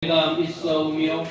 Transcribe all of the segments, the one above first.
내가 믿사오며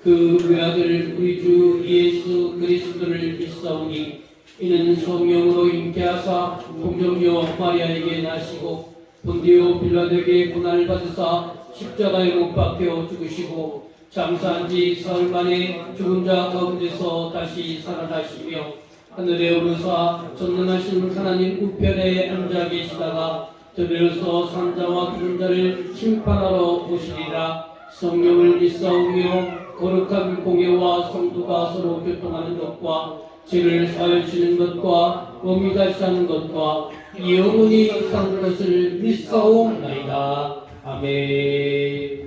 그 외아들 우리 주 예수 그리스도를 믿사오니 이는 성령으로 잉태하사 동정녀 마리아에게 나시고 본디오 빌라도에게 고난을 받으사 십자가에 못 박혀 죽으시고 장사한 지 사흘 만에 죽은 자 가운데서 다시 살아나시며 하늘에 오르사 전능하신 하나님 우편에 앉아 계시다가 저들어서 산자와 죽은 자를 심판하러 오시리라. 성령을 믿사오며 거룩한 공예와 성도가 서로 교통하는 것과 죄를 사하시는 것과 몸이 다시 사는 것과 영원히 사는 것을 믿사옵나이다. 아멘.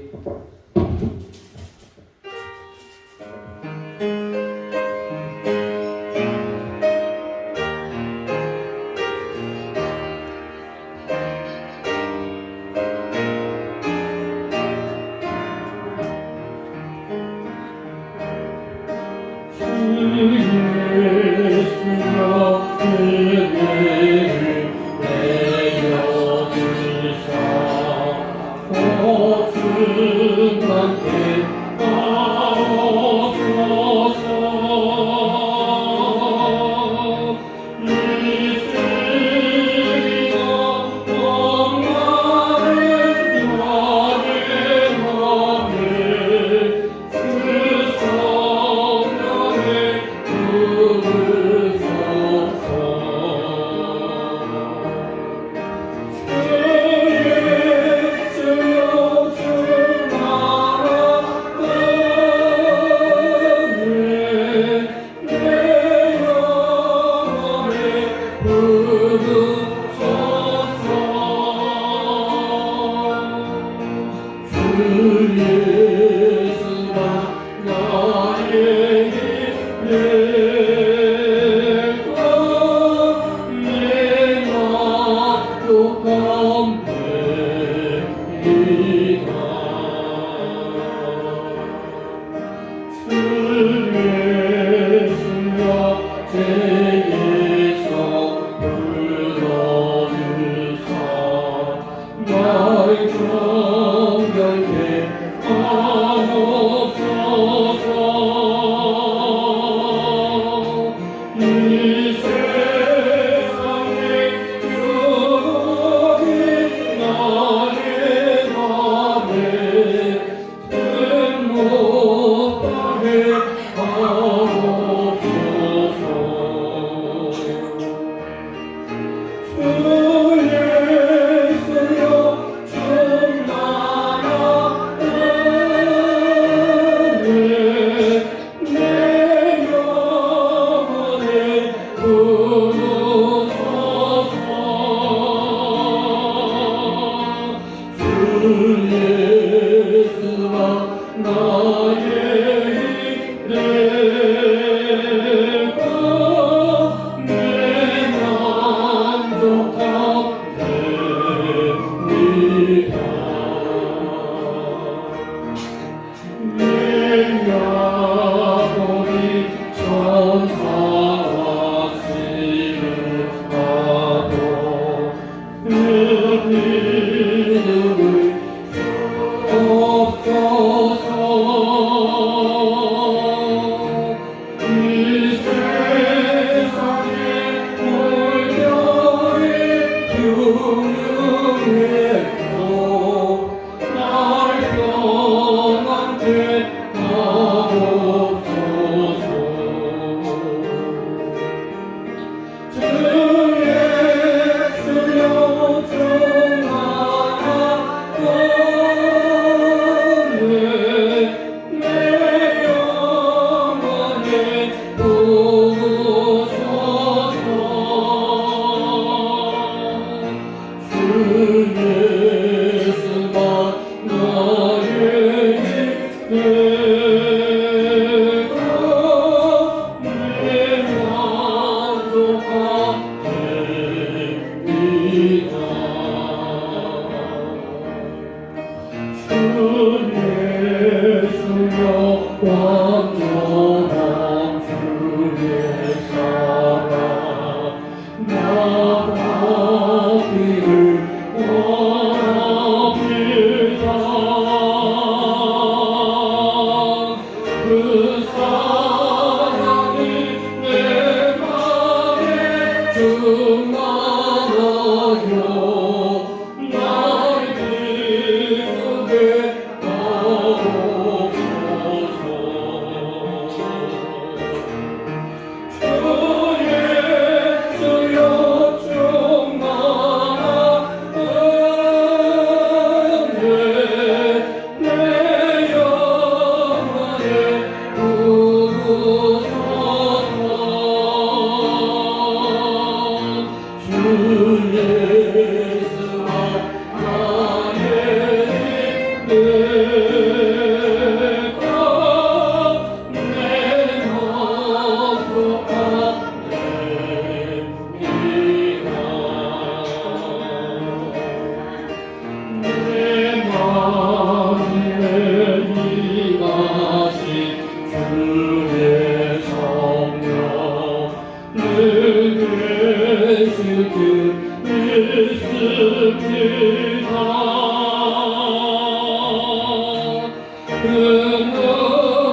없소서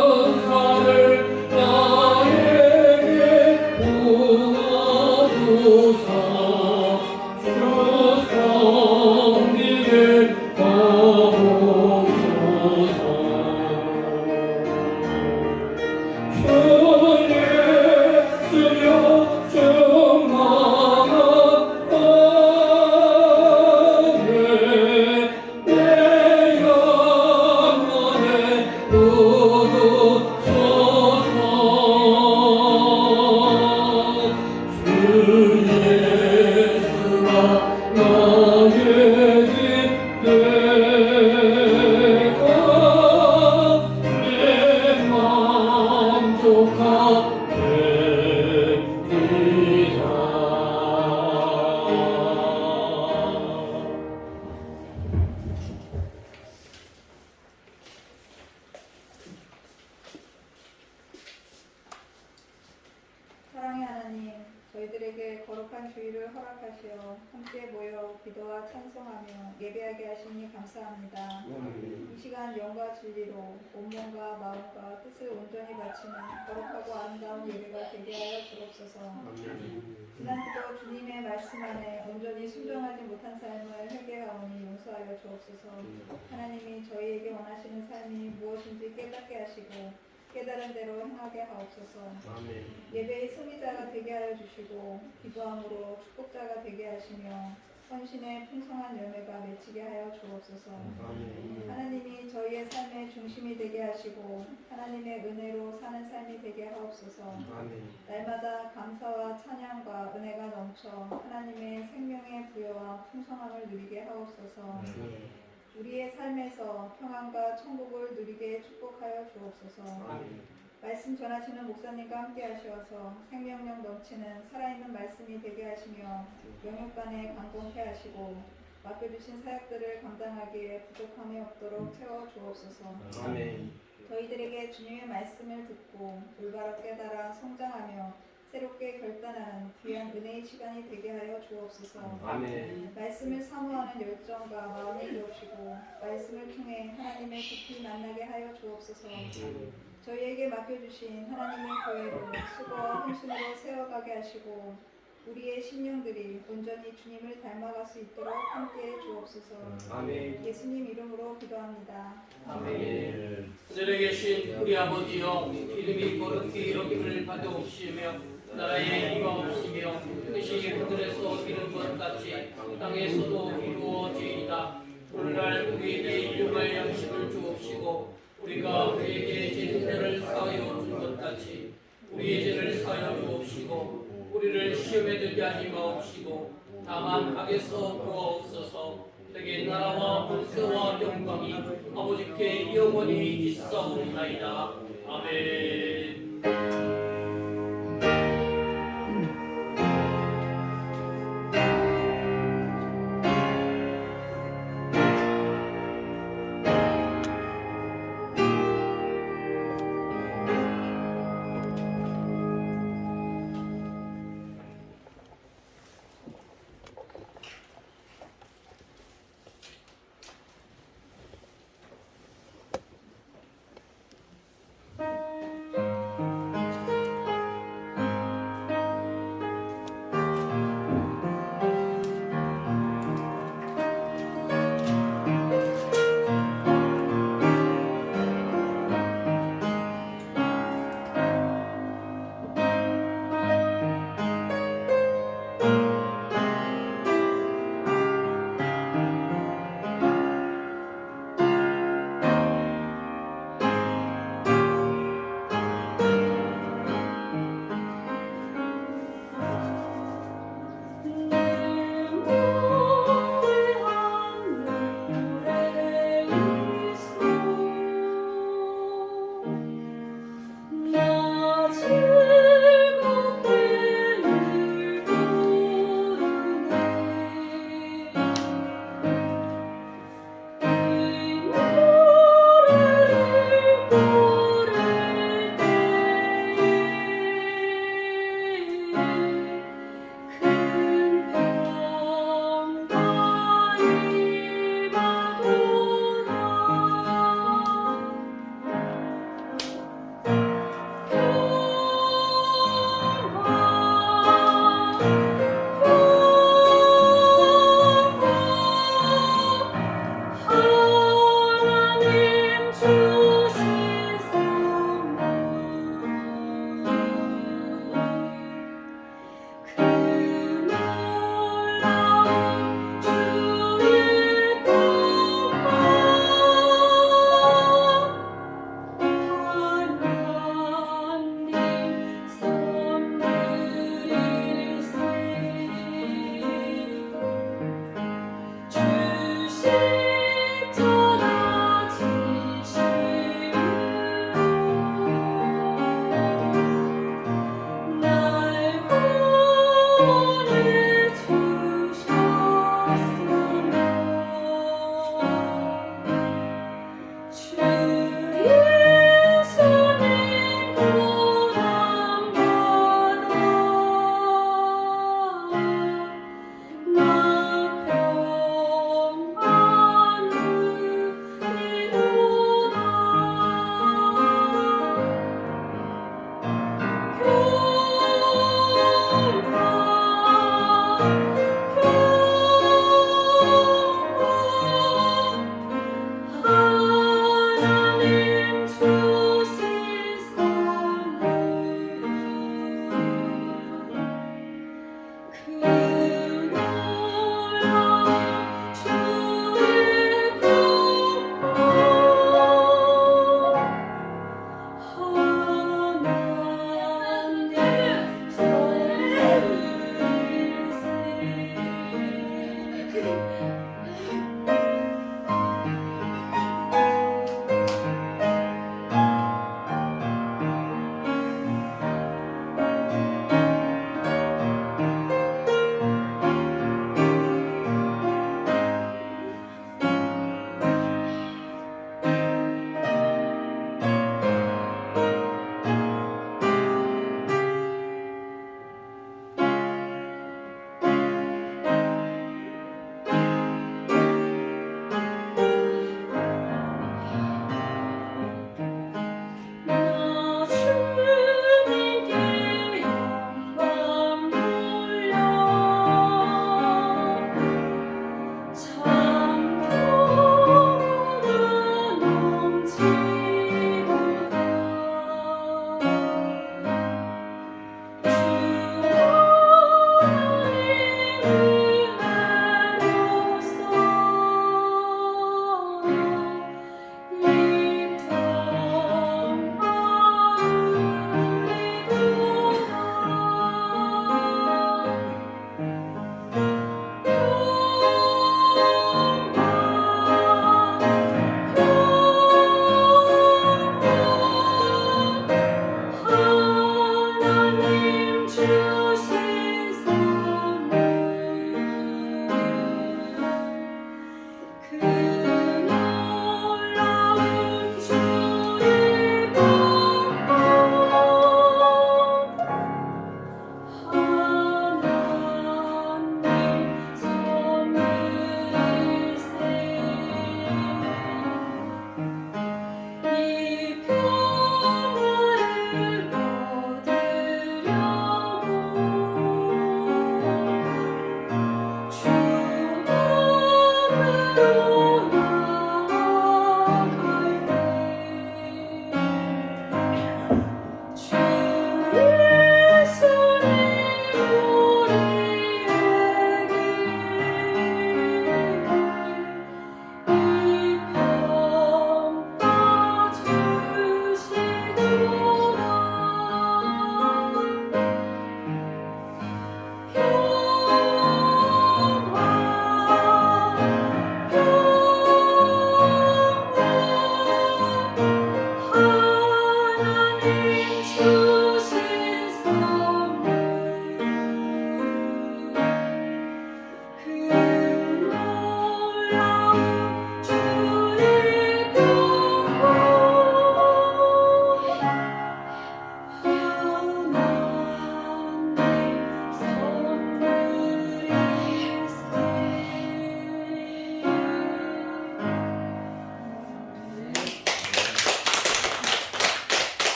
은사를 나에게 부어주사 주 성리를 하옵소서. 주 예수여 충만한 은혜 내 영혼에 누르소서. 주 예수가 나의 기대가 내 만족하옵니다. 사랑의 하나님, 저희들에게 거룩한 주일을 허락하시어 함께 모여 기도와 찬송하며 예배하게 하시니 감사합니다. 이 시간 영과 진리로 온몸과 마음과 뜻을 온전히 바치는 거룩하고 아름다운 예배가 되게 하여 주옵소서. 지난주도 주님의 말씀 안에 온전히 순종하지 못한 삶을 회개하오니 용서하여 주옵소서. 하나님이 저희에게 원하시는 삶이 무엇인지 깨닫게 하시고 깨달은 대로 행하게 하옵소서. 예배의 승리자가 되게 하여 주시고 기도함으로 축복자가 되게 하시며 헌신의 풍성한 열매가 맺히게 하여 주옵소서. 하나님이 저희의 삶의 중심이 되게 하시고 하나님의 은혜로 사는 삶이 되게 하옵소서. 날마다 감사와 찬양과 은혜가 넘쳐 하나님의 생명의 부여와 풍성함을 누리게 하옵소서. 우리의 삶에서 평안과 천국을 누리게 축복하여 주옵소서. 말씀 전하시는 목사님과 함께 하셔서 생명력 넘치는 살아있는 말씀이 되게 하시며 영육간에 강건케 하시고 맡겨주신 사역들을 감당하기에 부족함이 없도록 채워 주옵소서. 저희들에게 주님의 말씀을 듣고 올바로 깨달아 성장하며 새롭게 결단하는 귀한 은혜의 시간이 되게 하여 주옵소서. 말씀을 사모하는 열정과 마음을 주옵시고 말씀을 통해 하나님을 깊이 만나게 하여 주옵소서. 저희에게 맡겨주신 하나님의 교회를 수고와 헌신으로 세워가게 하시고 우리의 심령들이 온전히 주님을 닮아갈 수 있도록 함께해 주옵소서. 예수님 이름으로 기도합니다. 아멘. 하늘에 계신 우리 아버지여, 이름이 거룩히 여김을 받아옵시며 나라의 이가 없으며 뜻이 하늘에서 이룬 것 같이 땅에서도 이루어지이다. 오늘날 우리에게 일용할 양식을 주옵시고 우리가 우리에게 지은 죄를 사하여 준 것 같이 우리의 죄를 사하여 주옵시고 우리를 시험에 들게 하지 마옵시고 다만 악에서 구하옵소서. 내게 나라와 권세와 영광이 아버지께 영원히 있사옵나이다. 아멘.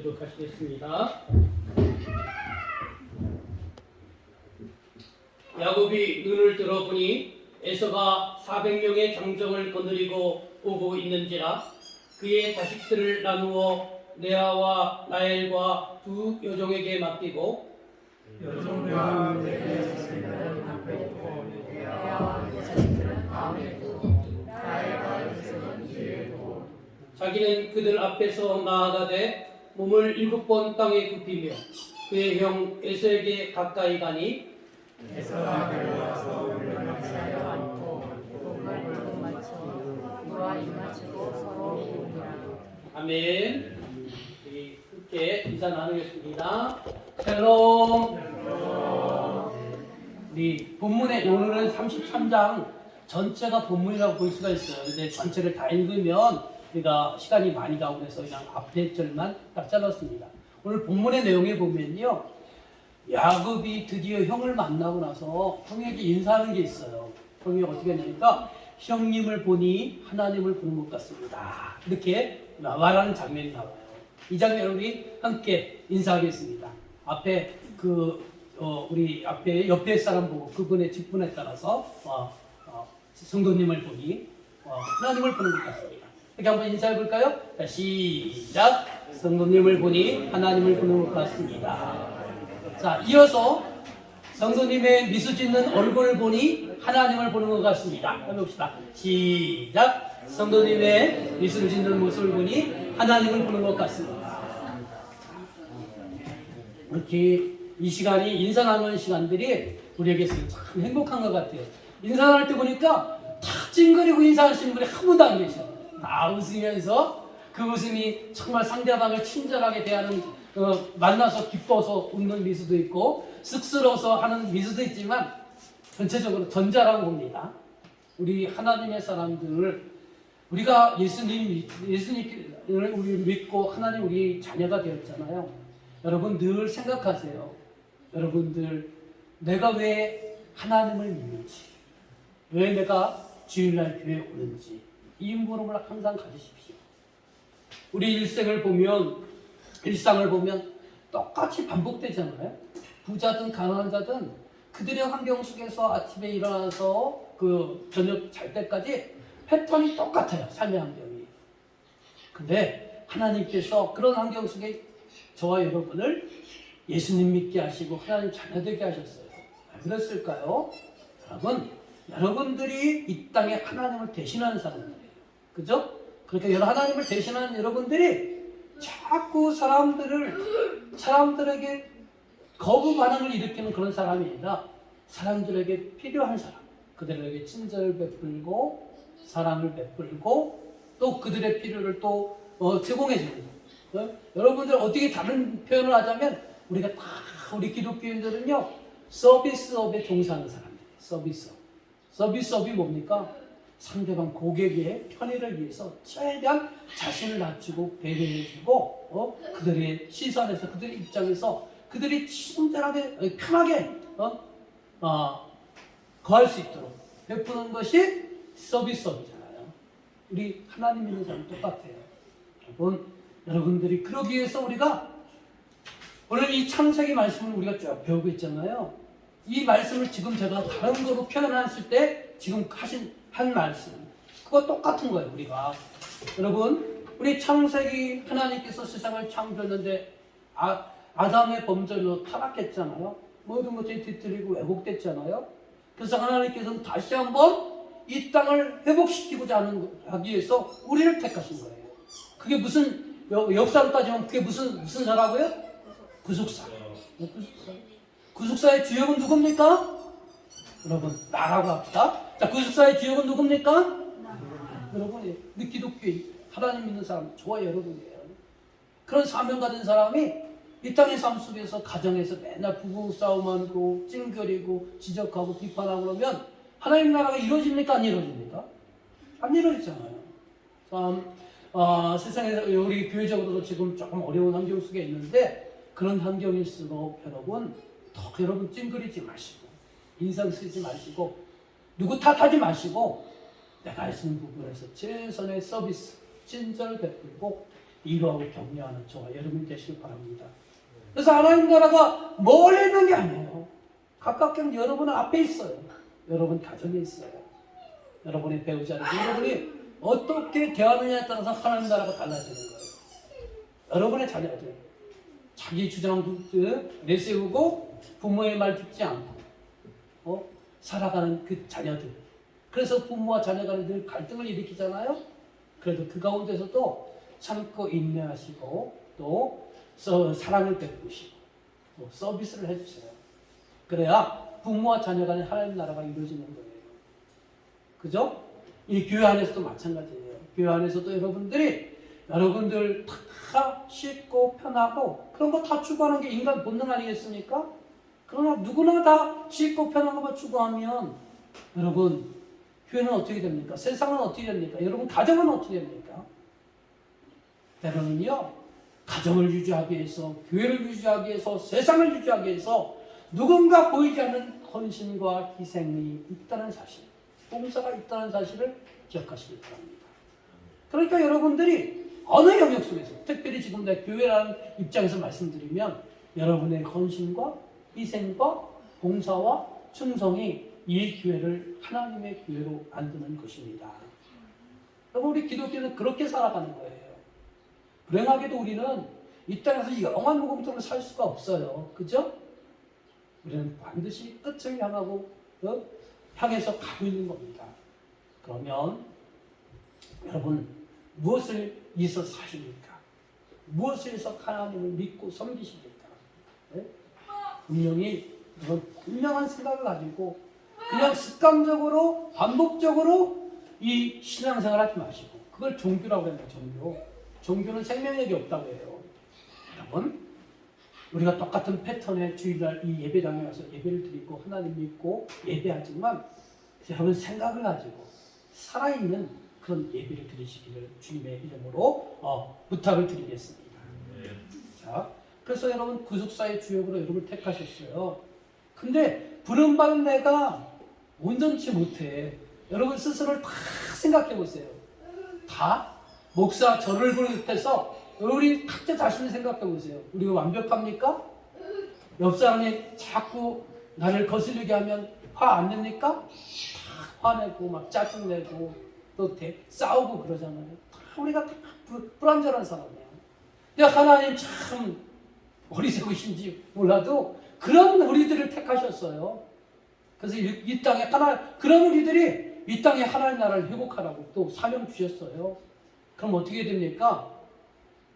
교독하시겠습니다. 야곱이 눈을 들어보니 에서가 400명의 장정을 거느리고 오고 있는지라 그의 자식들을 나누어 레아와 라헬과 두 여종에게 맡기고 여종과 내 자식들은 앞에 두고 레아와 내 자식들은 다음에 두고 라헬과 요셉은 뒤에 두고 자기는 그들 앞에서 나아가되 몸을 7번 땅에 굽히며 그의 형 에서에게 가까이 가니 에서가 내려와서 물러나게 앉고 목을 맞춰 이와 입맞추고 서로 이웃이라. 아멘. 우리 함께 인사 나누겠습니다. 샬롬. 우리 본문의 오늘은 33장 전체가 본문이라고 볼 수가 있어요. 근데 전체를 다 읽으면 우리가 시간이 많이 가고 그래서 그냥 앞에 절만 딱 잘랐습니다. 오늘 본문의 내용에 보면요, 야곱이 드디어 형을 만나고 나서 형에게 인사하는 게 있어요. 형이 어떻게 하냐니까 형님을 보니 하나님을 보는 것 같습니다. 이렇게 말하는 장면이 나와요. 이 장면을 우리 함께 인사하겠습니다. 앞에 우리 앞에 옆에 사람 보고 그분의 직분에 따라서 성도님을 보니 하나님을 보는 것 같습니다. 이렇게 한번 인사해 볼까요? 자, 시작. 성도님을 보니 하나님을 보는 것 같습니다. 자, 이어서 성도님의 미소 짓는 얼굴을 보니 하나님을 보는 것 같습니다. 해봅시다. 시작. 성도님의 미소 짓는 모습을 보니 하나님을 보는 것 같습니다. 이렇게 이 시간이 인사 나누는 시간들이 우리에게 참 행복한 것 같아요. 인사 나눌 때 보니까 다 찡그리고 인사하시는 분이 한 분도 안 계셔요. 다 웃으면서 그 웃음이 정말 상대방을 친절하게 대하는 만나서 기뻐서 웃는 미소도 있고 쑥스러워서 하는 미소도 있지만 전체적으로 전자라고 봅니다. 우리 하나님의 사람들을 우리가 예수님을 우리 믿고 하나님 우리 자녀가 되었잖아요. 여러분 늘 생각하세요. 여러분들 내가 왜 하나님을 믿는지, 왜 내가 주일날 교회에 오는지 이 물음을 항상 가지십시오. 우리 일상을 보면 똑같이 반복되잖아요. 부자든 가난한 자든 그들의 환경 속에서 아침에 일어나서 그 저녁 잘 때까지 패턴이 똑같아요. 삶의 환경이. 근데 하나님께서 그런 환경 속에 저와 여러분을 예수님 믿게 하시고 하나님 자녀 되게 하셨어요. 왜 그랬을까요? 여러분들이 이 땅에 하나님을 대신하는 사람들이에요. 그죠? 그러니까 하나님을 대신하는 여러분들이 자꾸 사람들에게 거부 반응을 일으키는 그런 사람이 아니라 사람들에게 필요한 사람, 그들에게 친절을 베풀고 사랑을 베풀고 또 그들의 필요를 또 제공해 주는 거예요. 여러분들 어떻게 다른 표현을 하자면 우리 기독교인들은요 서비스업에 종사하는 사람들이에요. 서비스업이 뭡니까? 상대방 고객의 편의를 위해서 최대한 자신을 낮추고 배려해주고 그들의 시선에서 그들의 입장에서 그들이 친절하게 편하게 거할 수 있도록 베푸는 것이 서비스업이잖아요. 우리 하나님 믿는 사람 똑같아요. 여러분들이 그러기 위해서 우리가 오늘 이 창세기 말씀을 우리가 쭉 배우고 있잖아요. 이 말씀을 지금 제가 다른 거로 표현했을 때 지금 한 말씀 그거 똑같은 거예요. 우리가 여러분 우리 창세기 하나님께서 세상을 창조했는데 아담의 범죄로 타락했잖아요. 모든 것들이 뒤틀리고 왜곡됐잖아요. 그래서 하나님께서는 다시 한번 이 땅을 회복시키고자 하기 위해서 우리를 택하신 거예요. 그게 무슨 역사로 따지면 그게 무슨 사라고요? 구속사. 구속사의 주역은 누굽니까? 여러분 나라고 합시다. 자, 구속사의 주역은 누굽니까? 여러분이 우리 기독교인 하나님 믿는 사람 저와 여러분이에요. 그런 사명 가진 사람이 이 땅의 삶 속에서 가정에서 맨날 부부싸움하고 찡그리고 지적하고 비판하고 그러면 하나님 나라가 이루어집니까? 안 이루어집니까? 안 이루어지잖아요. 세상에서 우리 교회적으로도 지금 조금 어려운 환경 속에 있는데 그런 환경일수록 여러분 찡그리지 마시고 인상 쓰지 마시고 누구 탓하지 마시고 내가 할 수 있는 부분에서 최선의 서비스 친절 베풀고 이루하고 격려하는 저와 여러분 되시길 바랍니다. 그래서 하나님 나라가 멀리 있는 게 아니에요. 가깝게 여러분 앞에 있어요. 여러분 가정에 있어요. 여러분의 배우자를 여러분이 어떻게 대하느냐에 따라서 하나님 나라가 달라지는 거예요. 여러분의 자녀들 자기 주장 내세우고 부모의 말 듣지 않고 살아가는 그 자녀들. 그래서 부모와 자녀가 늘 갈등을 일으키잖아요. 그래도 그 가운데서도 참고 인내하시고 또 사랑을 베푸시고 또 서비스를 해주세요. 그래야 부모와 자녀 간의 하나님 나라가 이루어지는 거예요. 그죠? 이 교회 안에서도 마찬가지예요. 교회 안에서도 여러분들 다 쉽고 편하고 그런 거 다 추구하는 게 인간 본능 아니겠습니까? 그러나 누구나 다 쉽고 편한 것만 추구하면 여러분 교회는 어떻게 됩니까? 세상은 어떻게 됩니까? 여러분 가정은 어떻게 됩니까? 때로는요 가정을 유지하기 위해서 교회를 유지하기 위해서 세상을 유지하기 위해서 누군가 보이지 않는 헌신과 희생이 있다는 사실, 봉사가 있다는 사실을 기억하시기 바랍니다. 그러니까 여러분들이 어느 영역 속에서 특별히 지금 내 교회라는 입장에서 말씀드리면 여러분의 헌신과 희생과 봉사와 충성이 이 교회를 하나님의 교회로 만드는 것입니다. 여러분 우리 기독교는 그렇게 살아가는 거예요. 불행하게도 우리는 이 땅에서 영원 무궁토로 살 수가 없어요. 그죠? 우리는 반드시 끝을 향해서 가고 있는 겁니다. 그러면 여러분 무엇을 위해서 사십니까? 무엇을 위해서 하나님을 믿고 섬기십니까? 네? 분명한 생각을 가지고 그냥 습관적으로 반복적으로 이 신앙생활 하지 마시고 그걸 종교라고 합니다. 종교는 생명력이 없다고 해요. 여러분 우리가 똑같은 패턴의 주일날 이 예배당에 와서 예배를 드리고 하나님 믿고 예배하지만 여러분 생각을 가지고 살아있는 그런 예배를 드리시기를 주님의 이름으로 부탁을 드리겠습니다. 자, 그래서 여러분 구속사의 주역으로 여러분을 택하셨어요. 근데 부름받은 내가 온전치 못해. 여러분 스스로를 다 생각해 보세요. 다 목사 저를 비롯해서 우리 각자 자신을 생각해 보세요. 우리가 완벽합니까? 옆 사람이 자꾸 나를 거슬리게 하면 화 안 냅니까? 다 화내고 막 짜증내고 또 싸우고 그러잖아요. 다 우리가 다 불완전한 사람이에요. 근데 하나님 참 어리석으신지 몰라도 그런 우리들을 택하셨어요. 그래서 이 땅에 그런 우리들이 이 땅에 하나님 나라를 회복하라고 또 사명 주셨어요. 그럼 어떻게 됩니까?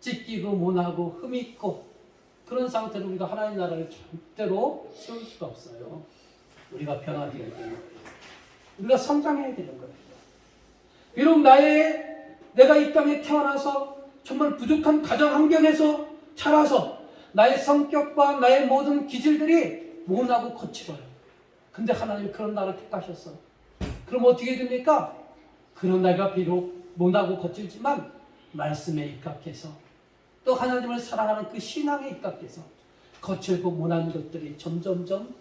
찢기고 모나고 흠있고 그런 상태로 우리가 하나님 나라를 절대로 세울 수가 없어야 우리가 변화되어야 되는 거예요. 우리가 성장해야 되는 거예요. 비록 내가 이 땅에 태어나서 정말 부족한 가정 환경에서 자라서 나의 성격과 나의 모든 기질들이 모나고 거칠어요. 근데 하나님이 그런 나를 택하셨어. 그럼 어떻게 됩니까? 그런 나가 비록 모나고 거칠지만 말씀에 입각해서 또 하나님을 사랑하는 그 신앙에 입각해서 거칠고 모난 것들이 점점점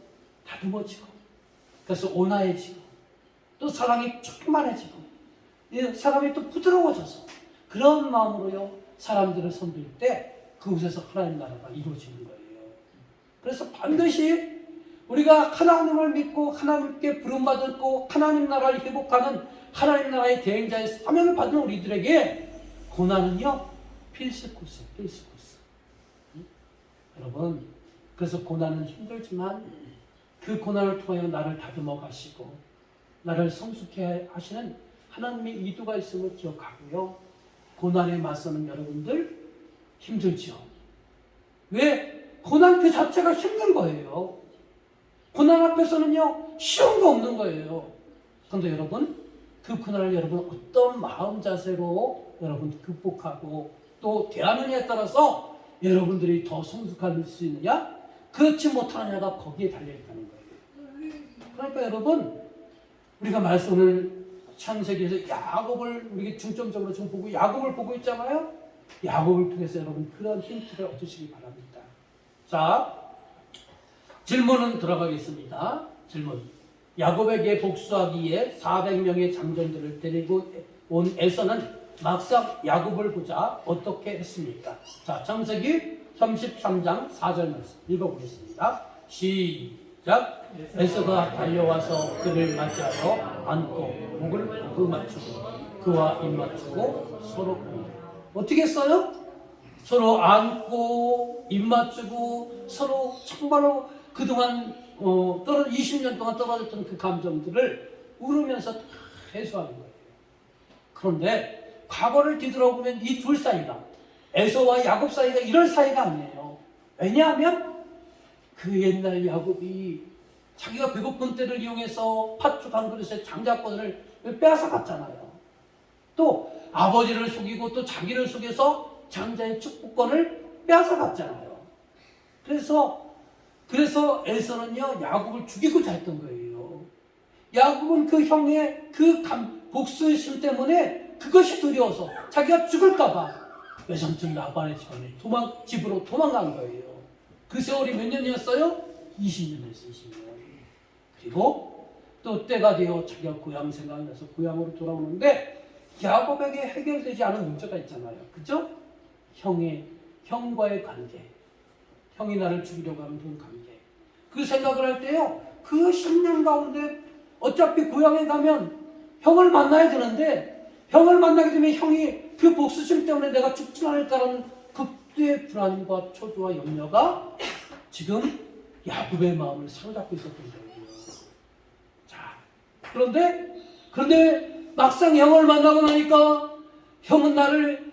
다듬어지고 그래서 온화해지고 또 사랑이 충만해지고 사람이 또 부드러워져서 그런 마음으로요 사람들을 섬길 때 그곳에서 하나님 나라가 이루어지는 거예요. 그래서 반드시 우리가 하나님을 믿고 하나님께 부름받았고 하나님 나라를 회복하는 하나님 나라의 대행자의 사명을 받은 우리들에게 고난은요 필수 코스. 여러분 그래서 고난은 힘들지만 그 고난을 통하여 나를 다듬어 가시고 나를 성숙해 하시는 하나님의 의도가 있음을 기억하고요. 고난에 맞서는 여러분들 힘들죠. 왜? 고난 그 자체가 힘든 거예요. 고난 앞에서는요 쉬운 거 없는 거예요. 그런데 여러분 그 고난을 여러분 어떤 마음 자세로 여러분 극복하고 또 대하느냐에 따라서 여러분들이 더 성숙할 수 있느냐 그렇지 못하느냐가 거기에 달려있다는 거예요. 그러니까 여러분 우리가 말씀을 창세기에서 야곱을 우리가 중점적으로 지금 보고 야곱을 보고 있잖아요. 야곱을 통해서 여러분 그런 힌트를 얻으시기 바랍니다. 자 질문은 들어가겠습니다. 질문. 야곱에게 복수하기 위해 400명의 장정들을 데리고 온 에서는 막상 야곱을 보자 어떻게 했습니까? 자, 창세기 33장 4절 말씀 읽어보겠습니다. 시작. 에서가 달려와서 그를 맞이하여 안고 목을 맞추고 그와 입 맞추고 서로 어떻게 했어요? 서로 안고 입 맞추고 서로 정말로 그동안 20년 동안 떨어졌던 그 감정들을 울으면서 다 해소하는 거예요. 그런데 과거를 뒤돌아보면 이 둘 사이가 에서와 야곱 사이가 이런 사이가 아니에요. 왜냐하면 그 옛날 야곱이 자기가 배고픈 때를 이용해서 팥죽 한 그릇에 장자권을 빼앗아갔잖아요. 또 아버지를 속이고 또 자기를 속여서 장자의 축복권을 빼앗아갔잖아요. 그래서 에서는요 야곱을 죽이고자 했던 거예요. 야곱은 그 형의 그 복수심 때문에 그것이 두려워서 자기가 죽을까봐 외삼촌 라반의 집으로 도망간 거예요. 그 세월이 몇 년이었어요? 20년이었어요. 20년. 그리고 또 때가 되어 자기가 고향 생각이 나서 고향으로 돌아오는데 야곱에게 해결되지 않은 문제가 있잖아요. 그죠? 형과의 관계. 형이 나를 죽이려고 하는 그 관계. 그 생각을 할 때요. 그 10년 가운데 어차피 고향에 가면 형을 만나야 되는데 형을 만나게 되면 형이 그 복수심 때문에 내가 죽지 않을까라는 극도의 불안과 초조와 염려가 지금 야곱의 마음을 사로잡고 있었던 거예요. 자, 그런데 막상 형을 만나고 나니까 형은 나를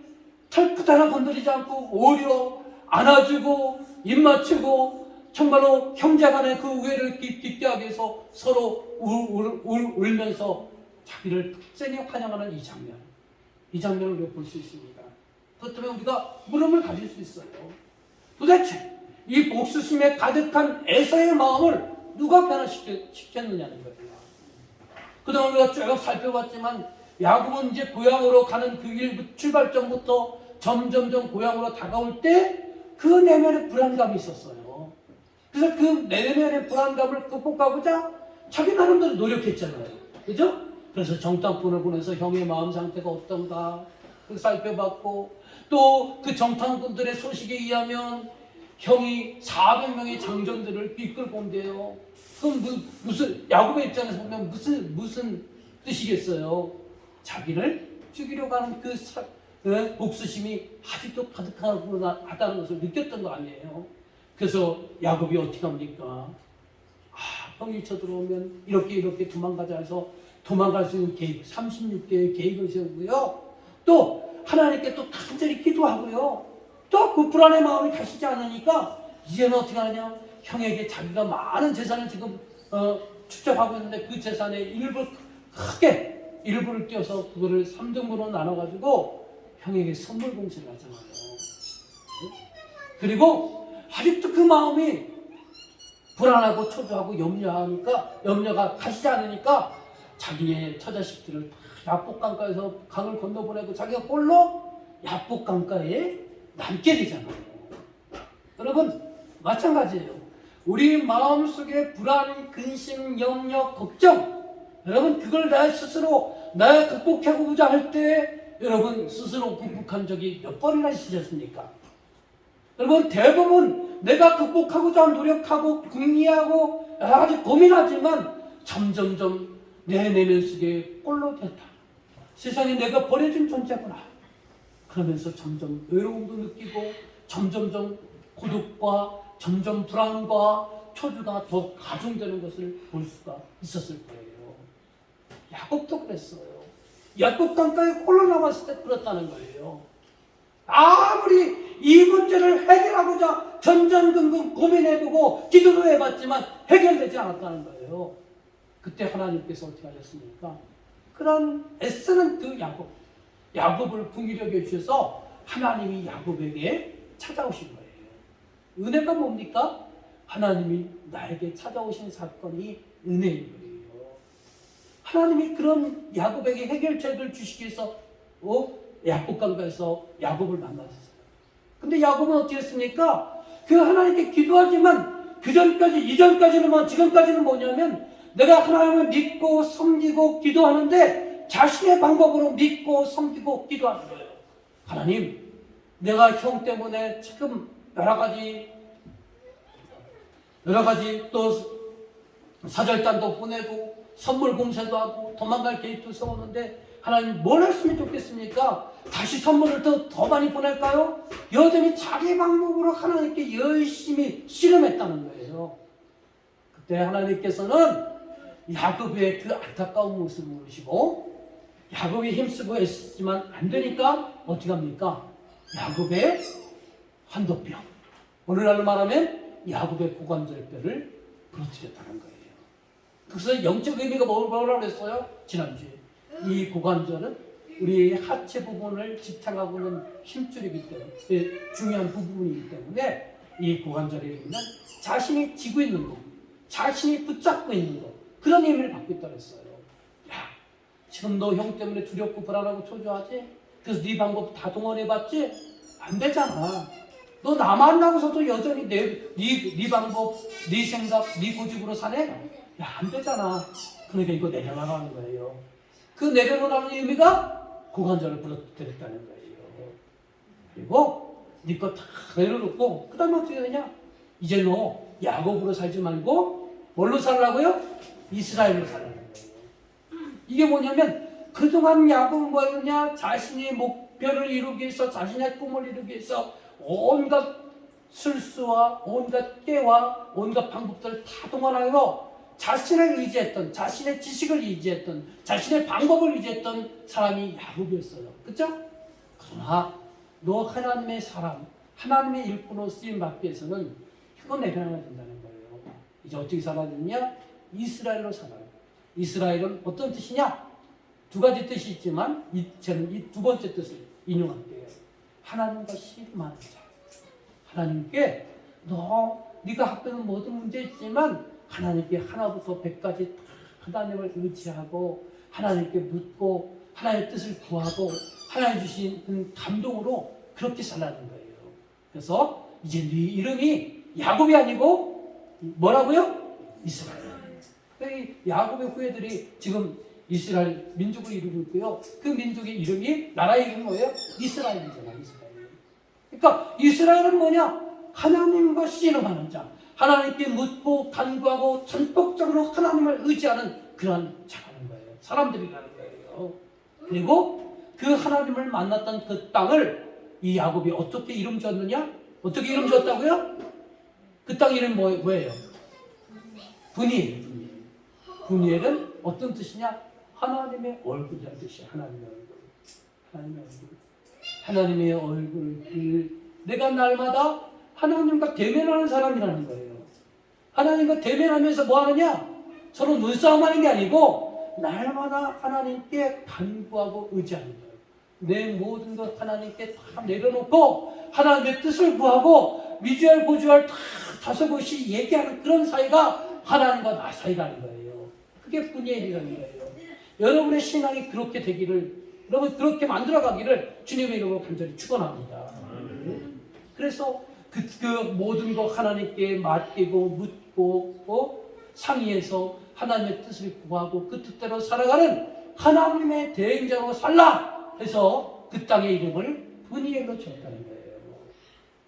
털끝 하나 건드리지 않고 오히려 안아주고 입 맞추고 정말로 형제간의 그 우애를 깊게 하기 위해서 서로 울면서 자기를 특별히 환영하는 이 장면을 우리가 볼 수 있습니다. 그것 때문에 우리가 물음을 가질 수 있어요. 도대체 이 복수심에 가득한 에서의 마음을 누가 변화시켰느냐는 거예요. 그동안 우리가 쭉 살펴봤지만 야곱은 이제 고향으로 가는 그 출발점부터 점점점 고향으로 다가올 때 그 내면의 불안감이 있었어요. 그래서 그 내면의 불안감을 극복하고자 자기 나름대로 노력했잖아요. 그죠? 그래서 정탐꾼을 보내서 형의 마음 상태가 어떤가 살펴봤고 또 그 정탐꾼들의 소식에 의하면 형이 400명의 장전들을 이끌고 온대요. 그럼 무슨 야곱의 입장에서 보면 무슨 뜻이겠어요? 자기를 죽이려고 하는 그 복수심이 아직도 가득하다는 것을 느꼈던 거 아니에요. 그래서 야곱이 어떻게 합니까? 형이 쳐들어오면 이렇게 도망가자 해서 도망갈 수 있는 계획, 36개의 계획을 세우고요. 또 하나님께 또 간절히 기도하고요. 또 그 불안의 마음이 가시지 않으니까 이제는 어떻게 하냐? 형에게 자기가 많은 재산을 지금 축적하고 있는데 그 재산의 일부를 떼어서 그거를 3등분으로 나눠가지고 형에게 선물 공세를 하잖아요. 그리고 아직도 그 마음이 불안하고 초조하고 염려가 가시지 않으니까 자기의 처자식들을 야복강가에서 강을 건너보내고 자기가 홀로 야복강가에 남게 되잖아요. 여러분 마찬가지예요. 우리 마음속에 불안, 근심, 염려, 걱정 여러분 그걸 내가 극복해보자 할 때 여러분 스스로 극복한 적이 몇 번이나 있으셨습니까? 여러분 대부분 내가 극복하고자 노력하고 궁리하고 여러 가지 고민하지만 점점점 내 내면 속에 꼴로 됐다. 세상에 내가 버려진 존재구나. 그러면서 점점 외로움도 느끼고 점점점 고독과 점점 불안과 초조가 더 가중되는 것을 볼 수가 있었을 거예요. 야곱도 그랬어요. 야곱 강가에 홀로 남았을 때 그렇다는 거예요. 아무리 이 문제를 해결하고자 전전긍긍 고민해보고 기도도 해봤지만 해결되지 않았다는 거예요. 그때 하나님께서 어떻게 하셨습니까? 그런 애쓰는 그 야곱을 궁히려 여주셔서 하나님이 야곱에게 찾아오신 거예요. 은혜가 뭡니까? 하나님이 나에게 찾아오신 사건이 은혜인 거예요. 하나님이 그런 야곱에게 해결책을 주시기 위해서 야곱강가에서 야곱을 만나셨어요. 근데 야곱은 어떻게 했습니까? 그 하나님께 기도하지만 이전까지는 지금까지는 뭐냐면 내가 하나님을 믿고 섬기고 기도하는데 자신의 방법으로 믿고 섬기고 기도하는 거예요. 하나님, 내가 형 때문에 지금 여러 가지 또 사절단도 보내고 선물 공세도 하고 도망갈 계획도 세웠는데 하나님 뭘 했으면 좋겠습니까? 다시 선물을 더 많이 보낼까요? 여전히 자기 방법으로 하나님께 열심히 씨름했다는 거예요. 그때 하나님께서는 야곱의 그 안타까운 모습을 보시고 야곱이 힘쓰고 애쓰지만 안 되니까 어떻게 합니까? 야곱의 환도뼈, 오늘날로 말하면 야곱의 고관절뼈를 부러뜨렸다는 거예요. 그래서 영적 의미가 뭐라고 그랬어요? 지난주에 이 고관절은 우리 하체 부분을 지탱하고 있는 힘줄이기 때문에 중요한 부분이기 때문에 이 고관절의 의미는 자신이 쥐고 있는 것, 자신이 붙잡고 있는 것, 그런 의미를 갖고 있다고 했어요. 야, 지금 너 형 때문에 두렵고 불안하고 초조하지? 그래서 네 방법 다 동원해봤지? 안 되잖아. 너 나 만나고서도 여전히 네 방법, 네 생각, 네 고집으로 사네? 야, 안 되잖아. 그러니까 이거 내려놔라는 거예요. 그 내려놓으라는 의미가 고관절을 부러뜨렸다는 거예요. 그리고 네 거 다 내려놓고 그 다음에 어떻게 되냐? 이제 너 야곱으로 살지 말고 뭘로 살라고요? 이스라엘로 살라는 거예요. 이게 뭐냐면 그동안 야곱은 뭐였냐? 자신의 목표를 이루기 위해서, 자신의 꿈을 이루기 위해서 온갖 술수와 온갖 깨와 온갖 방법들을 다 동원하여 자신을 의지했던, 자신의 지식을 의지했던, 자신의 방법을 의지했던 사람이 야곱이었어요. 그렇죠? 그러나 너 하나님의 사람, 하나님의 일꾼으로 쓰임 받기 위해서는 이거 내려놔야 된다는 거예요. 이제 어떻게 살아야 되느냐? 이스라엘로 살아야 돼요. 이스라엘은 어떤 뜻이냐? 두 가지 뜻이 있지만 저는 이 두 번째 뜻을 인용할게요. 하나님과 씨름하는 자. 하나님께 네가 갖고는 모든 문제 있지만 하나님께 하나부터 100까지 다 하나님을 의지하고 하나님께 묻고 하나님의 뜻을 구하고 하나님 주신 감동으로 그렇게 살라는 거예요. 그래서 이제 네 이름이 야곱이 아니고 뭐라고요? 이스라엘. 야곱의 후예들이 지금 이스라엘 민족을 이루고 있고요. 그 민족의 이름이, 나라의 이름이 뭐예요? 이스라엘이잖아요. 이스라엘. 그러니까 이스라엘은 뭐냐? 하나님과 씨름하는 자, 하나님께 묻고 간구하고 전폭적으로 하나님을 의지하는 그런 자라는 거예요. 사람들이라는 거예요. 그리고 그 하나님을 만났던 그 땅을 이 야곱이 어떻게 이름 지었느냐? 어떻게 이름 지었다고요? 그 땅 이름 뭐예요? 분이엘. 분이엘은 어떤 뜻이냐? 하나님의 얼굴이라는 뜻이야. 하나님의 얼굴. 하나님의 얼굴. 하나님의 얼굴을 내가 날마다 하나님과 대면하는 사람이라는 거예요. 하나님과 대면하면서 뭐 하느냐? 서로 눈싸움하는 게 아니고 날마다 하나님께 간구하고 의지하는 거예요. 내 모든 것 하나님께 다 내려놓고 하나님의 뜻을 구하고 미주알 고주알 다 다섯곳이 얘기하는 그런 사이가 하나님과 나 사이라는 거예요. 그게 분이엘이라는 거예요. 여러분의 신앙이 그렇게 되기를, 여러분 그렇게 만들어가기를 주님의 이름으로 간절히 축원합니다. 그래서 그 모든 거 하나님께 맡기고 묻고 상의해서 하나님의 뜻을 구하고 그 뜻대로 살아가는 하나님의 대행자로 살라 해서 그 땅의 이름을 분이엘로 지었다는 거예요.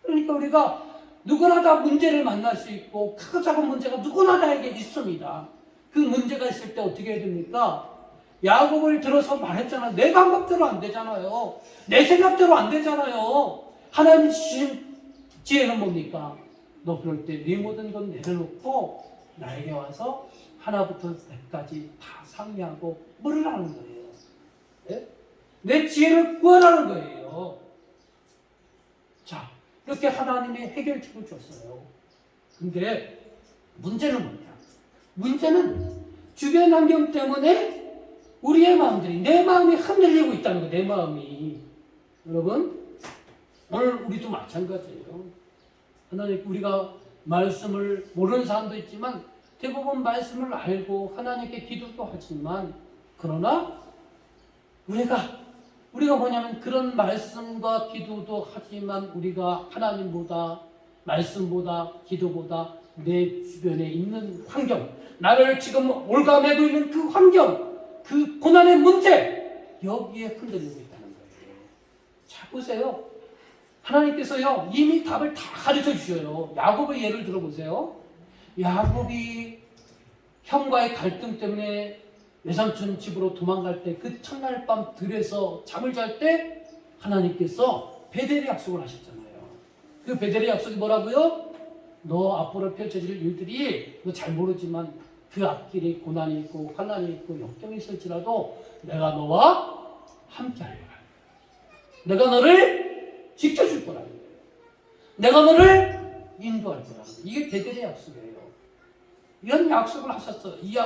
그러니까 우리가 누구나 다 문제를 만날 수 있고 크고 작은 문제가 누구나 다에게 있습니다. 그 문제가 있을 때 어떻게 해야 됩니까? 야곱을 들어서 말했잖아. 내 방법대로 안 되잖아요. 내 생각대로 안 되잖아요. 하나님 주신 지혜는 뭡니까? 너 그럴 때 네 모든 건 내려놓고 나에게 와서 하나부터 100까지 다 상의하고 물으라는 거예요. 네? 내 지혜를 구하라는 거예요. 자, 이렇게 하나님이 해결책을 줬어요. 근데 문제는 뭐냐? 문제는 주변 환경 때문에 우리의 마음들이, 내 마음이 흔들리고 있다는 거예요. 내 마음이. 여러분, 오늘 우리도 마찬가지예요. 하나님, 우리가 말씀을 모르는 사람도 있지만 대부분 말씀을 알고 하나님께 기도도 하지만, 그러나 우리가 뭐냐면 그런 말씀과 기도도 하지만 우리가 하나님보다, 말씀보다, 기도보다 내 주변에 있는 환경, 나를 지금 올가매고 있는 그 환경, 그 고난의 문제, 여기에 흔들리고 있다는 거예요. 자, 보세요. 하나님께서요, 이미 답을 다 가르쳐 주셔요. 야곱의 예를 들어보세요. 야곱이 형과의 갈등 때문에 외삼촌 집으로 도망갈 때 그 첫날 밤 들에서 잠을 잘 때 하나님께서 베델의 약속을 하셨잖아요. 그 베델의 약속이 뭐라고요? 너 앞으로 펼쳐질 일들이 너 잘 모르지만 그 앞길이 고난이 있고 환난이 있고 역경이 있을지라도 내가 너와 함께할 거라. 내가 너를 지켜줄 거라는 거예요. 내가 너를 인도할 거라는 거예요. 이게 베델의 약속이에요. 이런 약속을 하셨어요. 이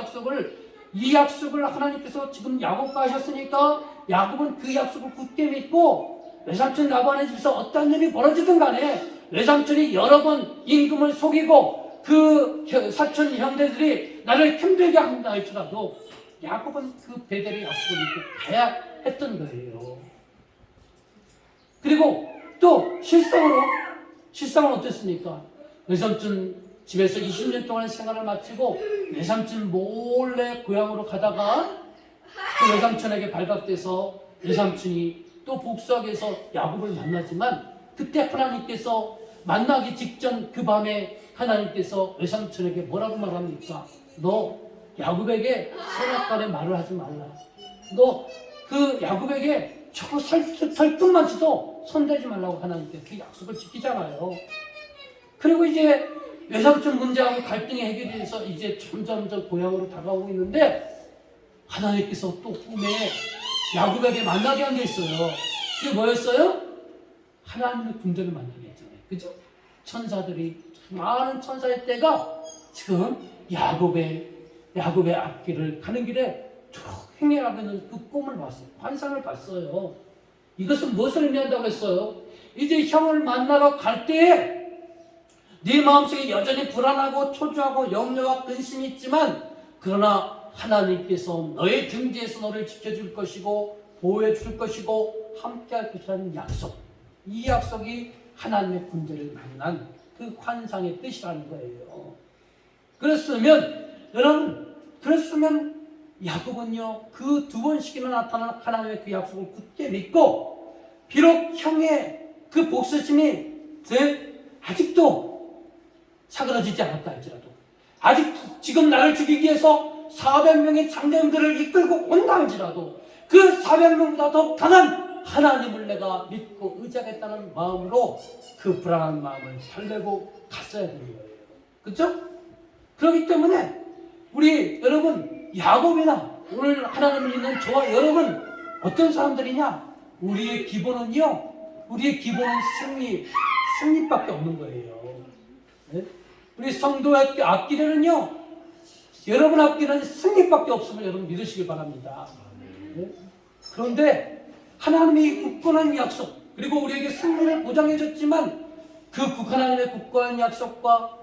약속을 하나님께서 지금 야곱과 하셨으니까 야곱은 그 약속을 굳게 믿고 외삼촌 라반의 집에서 어떤 일이 벌어지든 간에 외삼촌이 여러 번 임금을 속이고 그 사촌 형제들이 나를 힘들게 한다 할지라도 야곱은 그 베델의 약속을 믿고 가야 했던 거예요. 그리고 또 실상은 어땠습니까? 외삼촌 집에서 20년 동안의 생활을 마치고 외삼촌 몰래 고향으로 가다가 그 외삼촌에게 발각돼서 외삼촌이 또 복수하기 위해서 야곱을 만나지만 그때 하나님께서 만나기 직전 그 밤에 하나님께서 외삼촌에게 뭐라고 말합니까? 너 야곱에게 선악간의 말을 하지 말라. 너 그 야곱에게 저 털끝만치도 손대지 말라고 하나님께 그 약속을 지키잖아요. 그리고 이제 외삼촌 문제하고 갈등이 해결이 돼서 이제 점점 고향으로 다가오고 있는데 하나님께서 또 꿈에 야곱에게 만나게 한 게 있어요. 그게 뭐였어요? 하나님의 군대를 만나게 했잖아요. 그죠? 천사들이 많은 천사의 때가 지금 야곱의 앞길을 가는 길에 쭉 행해가고 있는 그 꿈을 봤어요. 환상을 봤어요. 이것은 무엇을 의미한다고 했어요? 이제 형을 만나러 갈 때에 네 마음속에 여전히 불안하고 초조하고 염려와 근심이 있지만 그러나 하나님께서 너의 등 뒤에서 너를 지켜줄 것이고 보호해 줄 것이고 함께할 것이라는 약속. 이 약속이 하나님의 군대를 만난 그 환상의 뜻이라는 거예요. 그랬으면 야곱은요 그 두 번씩이나 나타난 하나님의 그 약속을 굳게 믿고 비록 형의 그 복수심이 아직도 사그라지지 않았다 할지라도 아직 지금 나를 죽이기 위해서 400명의 장병들을 이끌고 온다 할지라도 그 400명보다 더 강한 하나님을 내가 믿고 의지하겠다는 마음으로 그 불안한 마음을 달래고 갔어야 되는 거예요. 그렇죠? 그렇기 때문에 우리 여러분 야곱이나 오늘 하나님을 믿는 저와 여러분 어떤 사람들이냐? 우리의 기본은 승리밖에 없는 거예요. 네? 우리 성도의 앞길에는요 여러분 앞길에는 승리밖에 없음을 여러분 믿으시길 바랍니다. 네? 그런데 하나님이 굳건한 약속 그리고 우리에게 승리를 보장해 줬지만 그 하나님의 굳건한 약속과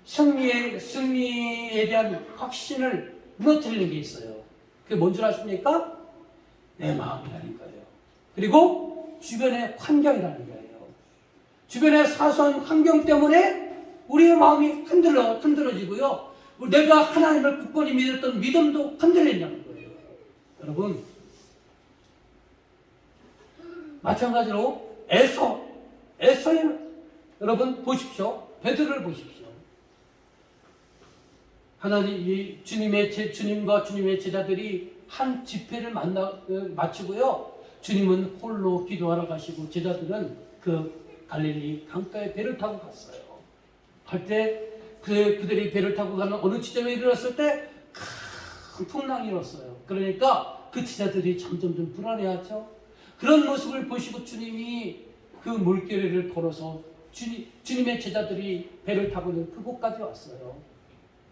승리에 대한 확신을 무너뜨리는 게 있어요. 그게 뭔 줄 아십니까? 내 마음이라는 거예요. 그리고 주변의 환경이라는 거예요. 주변의 사소한 환경 때문에 우리의 마음이 흔들어지고요. 내가 하나님을 굳건히 믿었던 믿음도 흔들린다는 거예요. 여러분 마찬가지로 에서의 여러분 보십시오. 베드로를 보십시오. 주님과 주님의 제자들이 한 집회를 마치고요. 주님은 홀로 기도하러 가시고 제자들은 그 갈릴리 강가에 배를 타고 갔어요. 갈 때 그들이 배를 타고 가는 어느 지점에 이르렀을 때 큰 풍랑이 일었어요. 그러니까 그 제자들이 점점 불안해하죠. 그런 모습을 보시고 주님이 그 물결을 걸어서 주님의 제자들이 배를 타고 있는 그곳까지 왔어요.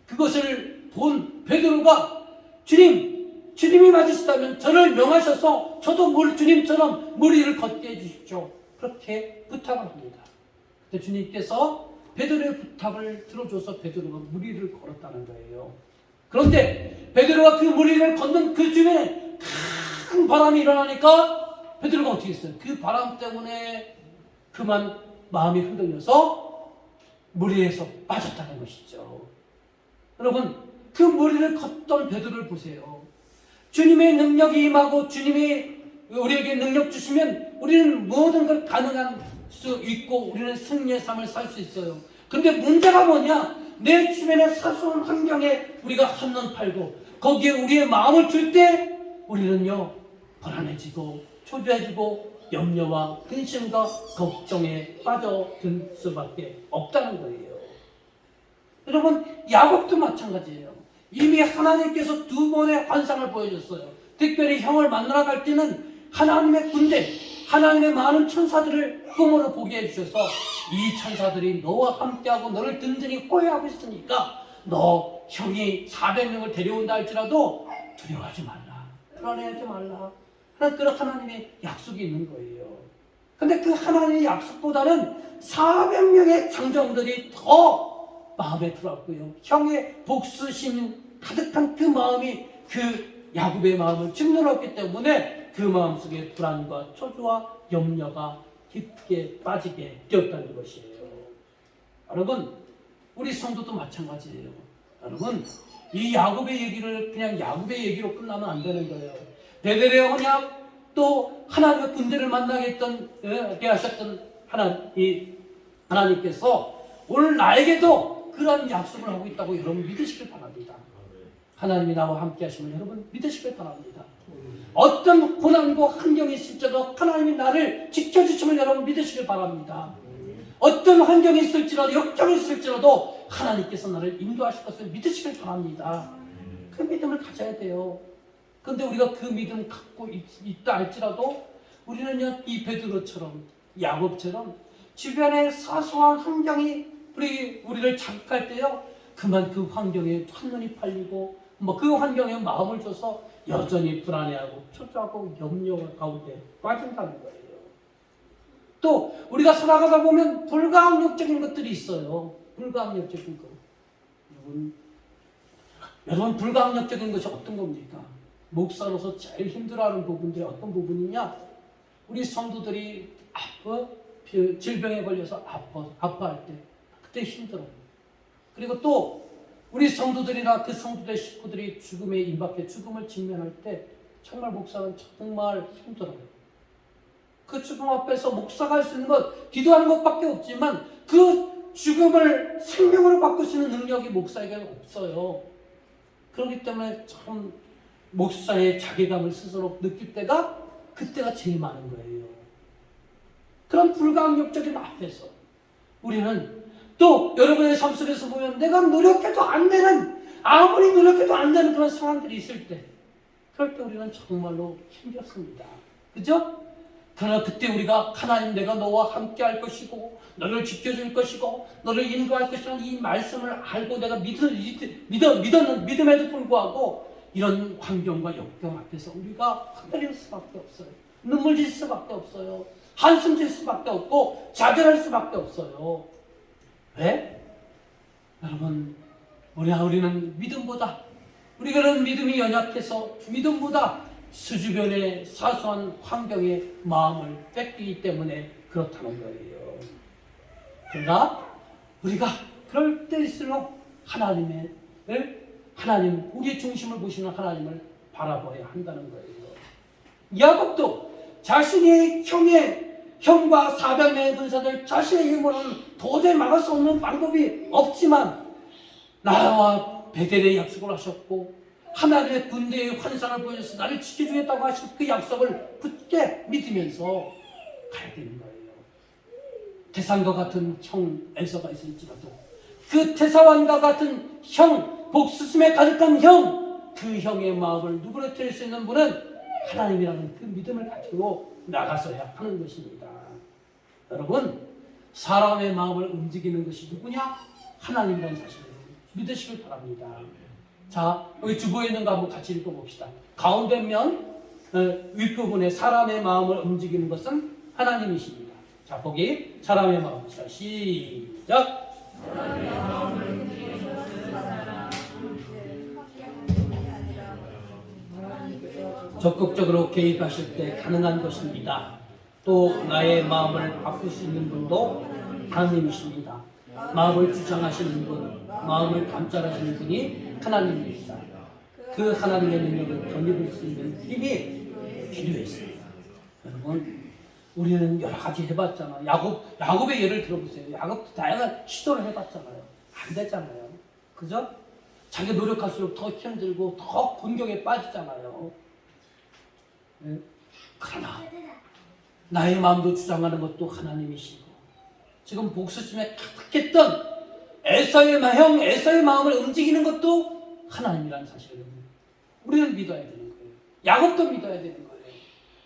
그것을 본 베드로가 주님이 맞으시다면 저를 명하셔서 저도 주님처럼 물 위를 걷게 해주십시오. 그렇게 부탁을 합니다. 그때 주님께서 베드로의 부탁을 들어줘서 베드로가 물 위를 걸었다는 거예요. 그런데 베드로가 그 물 위를 걷는 그 주변에 큰 바람이 일어나니까 베드로가 어떻게 했어요? 그 바람 때문에 그만 마음이 흔들려서 물 위에서 빠졌다는 것이죠. 여러분 그 물 위를 걷던 베드로를 보세요. 주님의 능력이 임하고 주님이 우리에게 능력 주시면 우리는 모든 걸 가능한 수 있고 우리는 승리의 삶을 살 수 있어요. 근데 문제가 뭐냐? 내 주변의 사소한 환경에 우리가 한눈 팔고 거기에 우리의 마음을 둘 때 우리는요 불안해지고 초조해지고 염려와 근심과 걱정에 빠져들 수밖에 없다는 거예요. 여러분 야곱도 마찬가지예요. 이미 하나님께서 2번의 환상을 보여줬어요. 특별히 형을 만나러 갈 때는 하나님의 군대, 하나님의 많은 천사들을 꿈으로 보게 해주셔서 이 천사들이 너와 함께하고 너를 든든히 호위하고 있으니까 너 형이 400명을 데려온다 할지라도 두려워하지 말라, 불안해하지 말라 하는 그런 하나님의 약속이 있는 거예요. 근데 그 하나님의 약속보다는 400명의 장정들이 더 마음에 들었고요. 형의 복수심 가득한 그 마음이 그 야곱의 마음을 짓눌렀기 때문에 그 마음속에 불안과 초조와 염려가 깊게 빠지게 되었다는 것이에요. 여러분 우리 성도도 마찬가지예요. 여러분 이 야곱의 얘기를 그냥 야곱의 얘기로 끝나면 안 되는 거예요. 베델의 언약 또 하나님의 군대를 만나게 하셨던 하나님께서 오늘 나에게도 그런 약속을 하고 있다고 여러분 믿으시길 바랍니다. 하나님이 나와 함께 하시면 여러분 믿으시길 바랍니다. 어떤 고난과 환경이 있을지라도 하나님이 나를 지켜주시면 여러분 믿으시길 바랍니다. 어떤 환경이 있을지라도 역경이 있을지라도 하나님께서 나를 인도하실 것을 믿으시길 바랍니다. 그 믿음을 가져야 돼요. 그런데 우리가 그 믿음 갖고 있다 할지라도 우리는요 이 베드로처럼 야곱처럼 주변의 사소한 환경이 우리를 자극할 때요 그만 그 환경에 한눈이 팔리고 그 환경에 마음을 줘서 여전히 불안해하고 초조하고 염려 가운데 빠진다는 거예요. 또 우리가 살아가다 보면 불가항력적인 것들이 있어요. 불가항력적인 것. 여러분 불가항력적인 것이 어떤 겁니까? 목사로서 제일 힘들어하는 부분들이 어떤 부분이냐? 우리 성도들이 질병에 걸려서 아파할 때 그때 힘들어요. 그리고 또 우리 성도들이나 그 성도들의 식구들이 죽음에 임박해 죽음을 직면할 때 정말 목사는 정말 힘들어요. 그 죽음 앞에서 목사가 할 수 있는 것 기도하는 것밖에 없지만 그 죽음을 생명으로 바꾸시는 능력이 목사에게는 없어요. 그렇기 때문에 참 목사의 자괴감을 스스로 느낄 때가 그때가 제일 많은 거예요. 그런 불가항력적인 앞에서 우리는 또 여러분의 삶 속에서 보면 내가 노력해도 안 되는 아무리 노력해도 안 되는 그런 상황들이 있을 때 그럴 때 우리는 정말로 힘겹습니다. 그죠? 그러나 그때 우리가 하나님 내가 너와 함께 할 것이고 너를 지켜줄 것이고 너를 인도할 것이라는 이 말씀을 알고 내가 믿음에도 불구하고 이런 환경과 역경 앞에서 우리가 흔들릴 수밖에 없어요. 눈물 질 수밖에 없어요. 한숨 질 수밖에 없고 좌절할 수밖에 없어요. 왜? 여러분 우리는 믿음보다 우리는 믿음이 연약해서 믿음보다 수주변의 사소한 환경에 마음을 뺏기기 때문에 그렇다는 거예요. 그러나 우리가 그럴 때일수록 하나님 우리의 중심을 보시는 하나님을 바라봐야 한다는 거예요. 야곱도 자신의 형과 400명의 군사들 자신의 힘으로는 도저히 막을 수 없는 방법이 없지만 나와 베델의 약속을 하셨고 하나님의 군대의 환상을 보여줘서 나를 지켜주겠다고 하신 그 약속을 굳게 믿으면서 가야 되는 거예요. 태산과 같은 형 에서가 있을지라도 그 태사왕과 같은 형 복수심에 가득한 그 형의 마음을 누그러뜨릴 수 있는 분은 하나님이라는 그 믿음을 가지고 나가서야 하는 것입니다. 여러분 사람의 마음을 움직이는 것이 누구냐? 하나님이라는 사실을 믿으시길 바랍니다. 자, 여기 주보에 있는 거 한번 같이 읽어봅시다. 가운데 면 윗부분에 사람의 마음을 움직이는 것은 하나님이십니다. 자, 거기 사람의 마음. 자, 시작. 사람의 마음을 움직이는 것은 사람, 환경뿐이 아니라 하나님께서 적극적으로 개입하실 때 가능한 것입니다. 또 나의 마음을 바꿀 수 있는 분도 하나님이십니다. 마음을 주장하시는 분, 마음을 감찰하시는 분이 하나님입니다. 그 그 하나님의 능력을 덧입을 수 있는 힘이 필요해 있습니다. 여러분, 우리는 여러 가지 해봤잖아. 야곱의 예를 들어보세요. 야곱도 다양한 시도를 해봤잖아요. 안 됐잖아요. 그죠? 자기 노력할수록 더 힘들고 더 곤경에 빠지잖아요. 네? 그러나 나의 마음도 주장하는 것도 하나님이시고 지금 복수심에 가득했던 에서의 마음을 움직이는 것도 하나님이라는 사실을 우리는 믿어야 되는 거예요. 야곱도 믿어야 되는 거예요.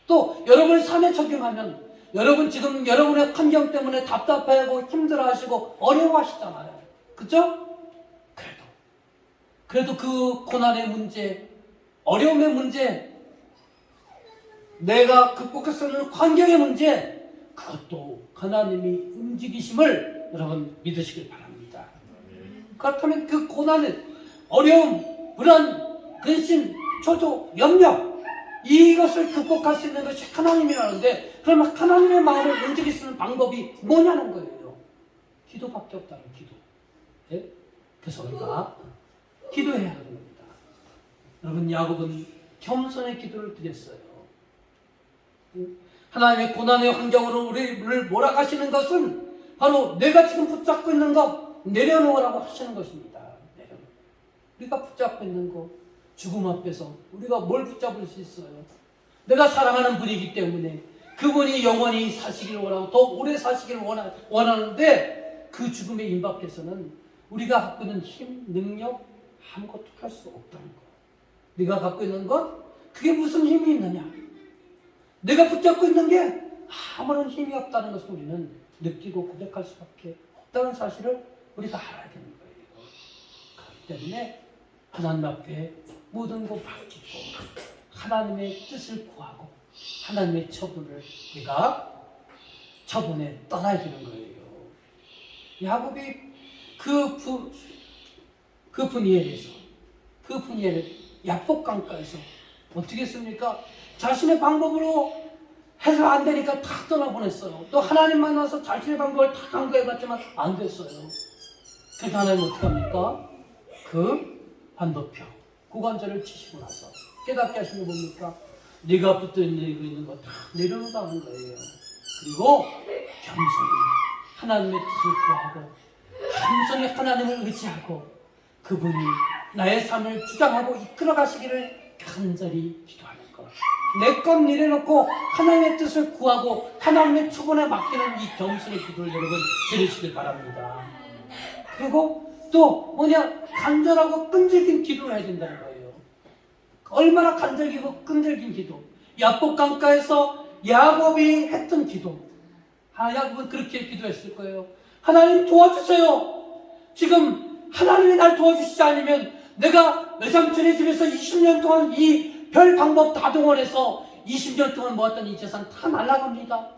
또 여러분 삶에 적용하면 여러분 지금 여러분의 환경 때문에 답답해하고 힘들어하시고 어려워하시잖아요. 그죠? 그래도 그 고난의 문제, 어려움의 문제, 내가 극복할 수 없는 환경의 문제, 그것도 하나님이 움직이심을 여러분 믿으시길 바랍니다. 그렇다면 그 고난은 어려움, 불안, 근심, 초조, 염려 이것을 극복할 수 있는 것이 하나님이라는데 그러면 하나님의 마음을 움직일 수 있는 방법이 뭐냐는 거예요. 기도밖에 없다는 기도. 예? 그래서 우리가 기도해야 하는 겁니다. 여러분 야곱은 겸손의 기도를 드렸어요. 하나님의 고난의 환경으로 우리를 몰아가시는 것은 바로 내가 지금 붙잡고 있는 것 내려놓으라고 하시는 것입니다. 우리가 붙잡고 있는 것 죽음 앞에서 우리가 뭘 붙잡을 수 있어요? 내가 사랑하는 분이기 때문에 그분이 영원히 사시기를 원하고 더 오래 사시기를 원하는데 그 죽음의 임박에서는 우리가 갖고 있는 힘, 능력 아무것도 할 수 없다는 거. 네가 갖고 있는 것 그게 무슨 힘이 있느냐? 내가 붙잡고 있는 게 아무런 힘이 없다는 것을 우리는 느끼고 고백할 수밖에 없다는 사실을 우리가 알아야 되는 거예요. 그렇기 때문에 하나님 앞에 모든 것 맡기고 하나님의 뜻을 구하고 하나님의 처분을 우리가 처분에 떠나야 되는 거예요. 야곱이 그 분이엘에서 그 분이엘 야복강가에서 어떻게 했습니까? 자신의 방법으로 해서 안 되니까 다 떠나보냈어요. 또 하나님 만나서 자신의 방법을 다 강구해봤지만 안 됐어요. 그래서 하나님 어떻게 합니까? 그 반도표 고관절을 치시고 나서 깨닫게 하신 게 뭡니까? 네가 붙들고 있는 거 다 내려놓으라는 거예요. 그리고 겸손히 하나님의 뜻을 구하고 겸손히 하나님을 의지하고 그분이 나의 삶을 주장하고 이끌어 가시기를 간절히 기도하는 것. 내 것 내려놓고 하나님의 뜻을 구하고 하나님의 처분에 맡기는 이 겸손의 기도를 여러분 들으시길 바랍니다. 그리고 또 뭐냐? 간절하고 끈질긴 기도를 해야 된다는 거예요. 얼마나 간절히고 끈질긴 기도. 야복강가에서 야곱이 했던 기도. 야곱은 그렇게 기도했을 거예요. 하나님 도와주세요. 지금 하나님이 날 도와주시지 않으면 내가 외삼촌의 집에서 20년 동안 이 별 방법 다 동원해서 20년 동안 모았던 이 재산 다 날아갑니다.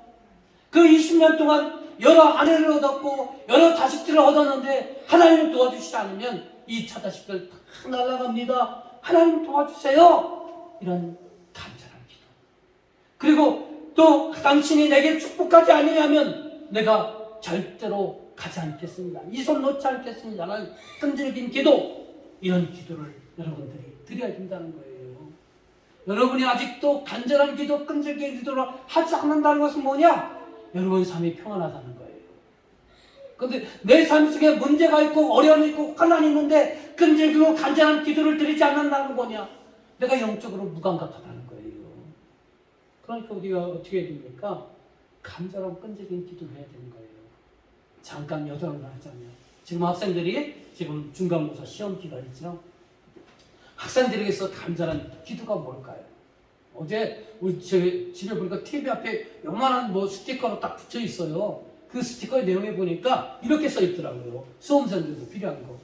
그 20년 동안 여러 아내를 얻었고 여러 자식들을 얻었는데 하나님을 도와주시지 않으면 이 처자식들 다 날아갑니다. 하나님 도와주세요. 이런 간절한 기도. 그리고 또 당신이 내게 축복하지 않으면 내가 절대로 가지 않겠습니다. 이 손 놓지 않겠습니다. 라는 끈질긴 기도. 이런 기도를 여러분들이 드려야 된다는 거예요. 여러분이 아직도 간절한 기도, 끈질긴 기도를 하지 않는다는 것은 뭐냐? 여러분 삶이 평안하다는 거예요. 그런데 내 삶 속에 문제가 있고 어려움이 있고 환난이 있는데 끈질기고 간절한 기도를 드리지 않는다는 건 뭐냐? 내가 영적으로 무감각하다는 거예요. 그러니까 우리가 어떻게 해야 됩니까? 간절하고 끈질긴 기도를 해야 되는 거예요. 잠깐 여정을 하자면 지금 학생들이 지금 중간고사 시험 기간이죠. 학생들에게서 간절한 기도가 뭘까요? 어제 우리 집에 보니까 TV 앞에 요만한 스티커로 딱 붙여 있어요. 그 스티커의 내용에 보니까 이렇게 써 있더라고요. 수험생들도 필요한 거.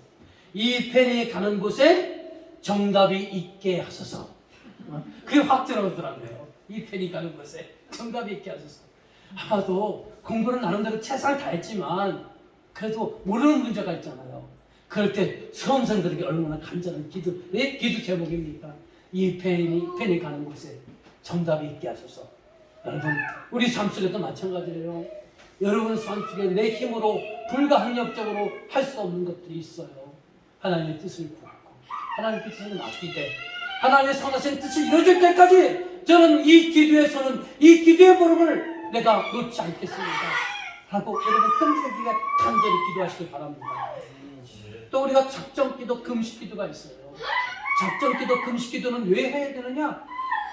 이 펜이 가는 곳에 정답이 있게 하소서. 그게 확 들어오더라고요. 이 펜이 가는 곳에 정답이 있게 하소서. 아마도 공부는 나름대로 최선을 다했지만 그래도 모르는 문제가 있잖아요. 그럴 때 수험생들에게 얼마나 간절한 기도 제목입니까? 이 펜이 가는 곳에 정답이 있게 하소서. 여러분, 우리 삶 속에도 마찬가지예요. 여러분 삶 속에 내 힘으로 불가항력적으로 할 수 없는 것들이 있어요. 하나님의 뜻을 구하고 하나님의 뜻을 맡기되 하나님의 선하신 뜻이 이루어질 때까지 저는 이 기도에서는 이 기도의 보름을 내가 놓지 않겠습니다 하고 여러분 끈질기게 간절히 기도하시길 바랍니다. 또 우리가 작정기도 금식기도가 있어요. 작정기도 금식기도는 왜 해야 되느냐?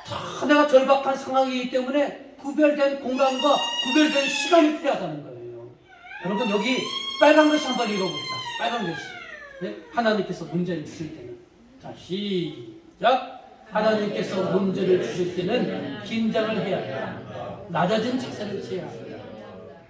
다 내가 절박한 상황이기 때문에 구별된 공간과 구별된 시간이 필요하다는 거예요. 여러분 여기 빨간 글씨 한번 읽어봅시다. 빨간 글씨. 네? 하나님께서 문제를 주실 때는 자 시작. 하나님께서 문제를 주실 때는 긴장을 해야 한다. 낮아진 자세를 취해야 한다.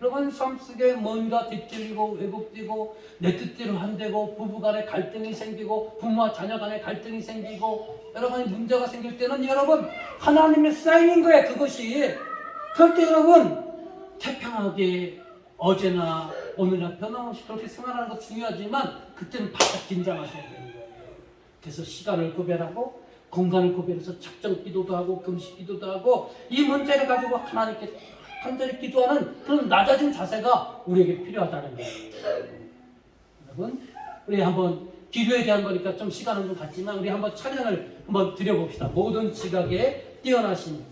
여러분 삶 속에 뭔가 뒤틀리고 왜곡되고 내 뜻대로 안 되고 부부간에 갈등이 생기고 부모와 자녀 간에 갈등이 생기고 여러분이 문제가 생길 때는 여러분 하나님의 사인인 거예요. 그것이 그럴 때 여러분 태평하게 어제나 오늘이나 변함없이 그렇게 생활하는 것 중요하지만 그때는 바짝 긴장하셔야 되는 거예요. 그래서 시간을 구별하고 공간을 구별해서 작정 기도도 하고 금식 기도도 하고 이 문제를 가지고 하나님께 간절히 기도하는 그런 낮아진 자세가 우리에게 필요하다는 거예요. 여러분 우리 한번 기도에 대한 거니까 좀 시간은 좀 갔지만 우리 한번 찬양을 한번 드려봅시다. 모든 지각에 뛰어나신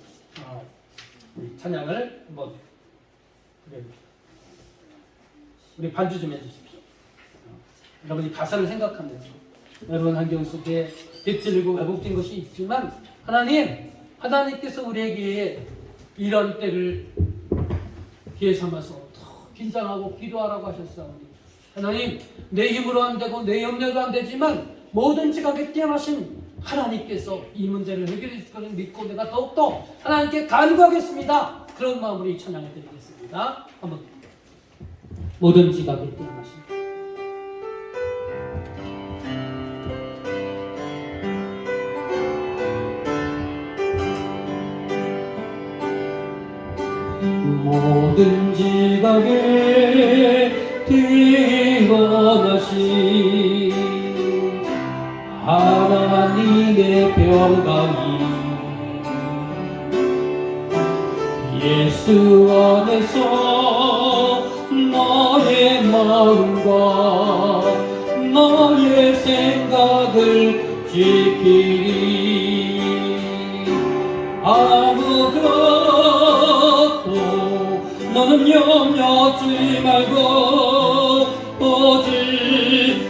우리 찬양을 한번 드려봅시다. 우리 반주 좀 해주십시오. 여러분이 가사를 생각하면서 여러분 환경 속에 뒤틀리고 왜곡된 것이 있지만 하나님께서 우리에게 이런 때를 기회 삼아서 더 긴장하고 기도하라고 하셨사오니 하나님 내 힘으로 안 되고 내 염려도 안 되지만 모든 지각에 뛰어나신 하나님께서 이 문제를 해결해 줄 것을 믿고 내가 더욱더 하나님께 간구하겠습니다. 그런 마음으로 이 찬양을 드리겠습니다. 한번 모든 지각에 뛰어나신 모든 지각에 뛰어나신 하나님의 평강이 예수 안에서 너의 마음과 너의 생각을 지키리 아무것도 너는 염려하지 말고 오직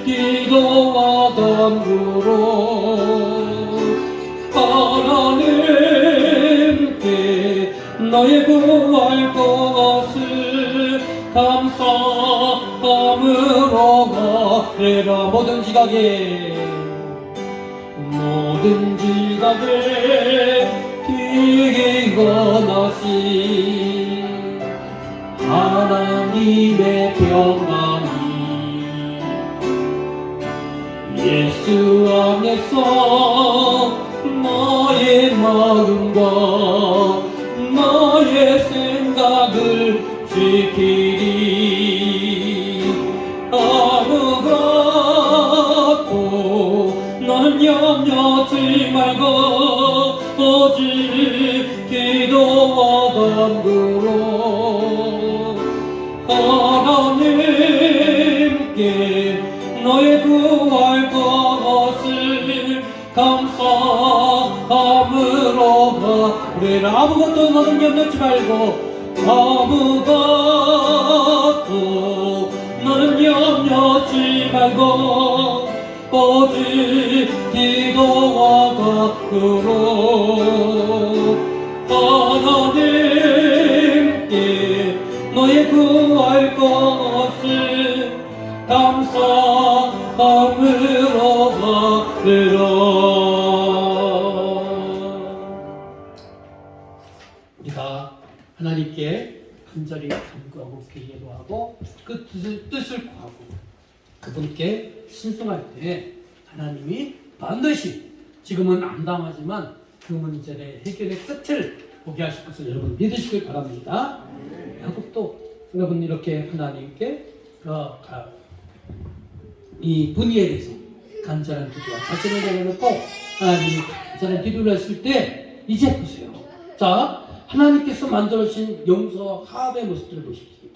기도와 간구로 하나님께 너의 구할 것을 감사함으로 가해라 모든 지각에 뛰어나시 하나님의 평강이 예수 안에서 너의 마음과 너의 생각을 지키리 아무것도 너는 염려하지 말고 오직 기도와 간구로 하나님께 너의 구할 것을 감사함으로 가래라 아무것도 너는 염려하지 말고 아무것도 너는 염려하지 말고 오직 기도와 간구로 하나님께 너의 구할 것을 감사함으로 가래라 우리가 하나님께 간절히 간구하고 기도하고 그 뜻을 구하고 그분께 순종할 때 하나님이 반드시 지금은 안 당하지만 그 문제의 해결의 끝을 보게 하실 것을 여러분 믿으시길 바랍니다. 그리고 또 여러분 이렇게 하나님께 이 분야에 대해서 간절한 기도와 자신을 내려놓고 하나님이 간절한 기도를 했을 때 이제 보세요. 자 하나님께서 만들어주신 용서와 화합의 모습들을 보십시오.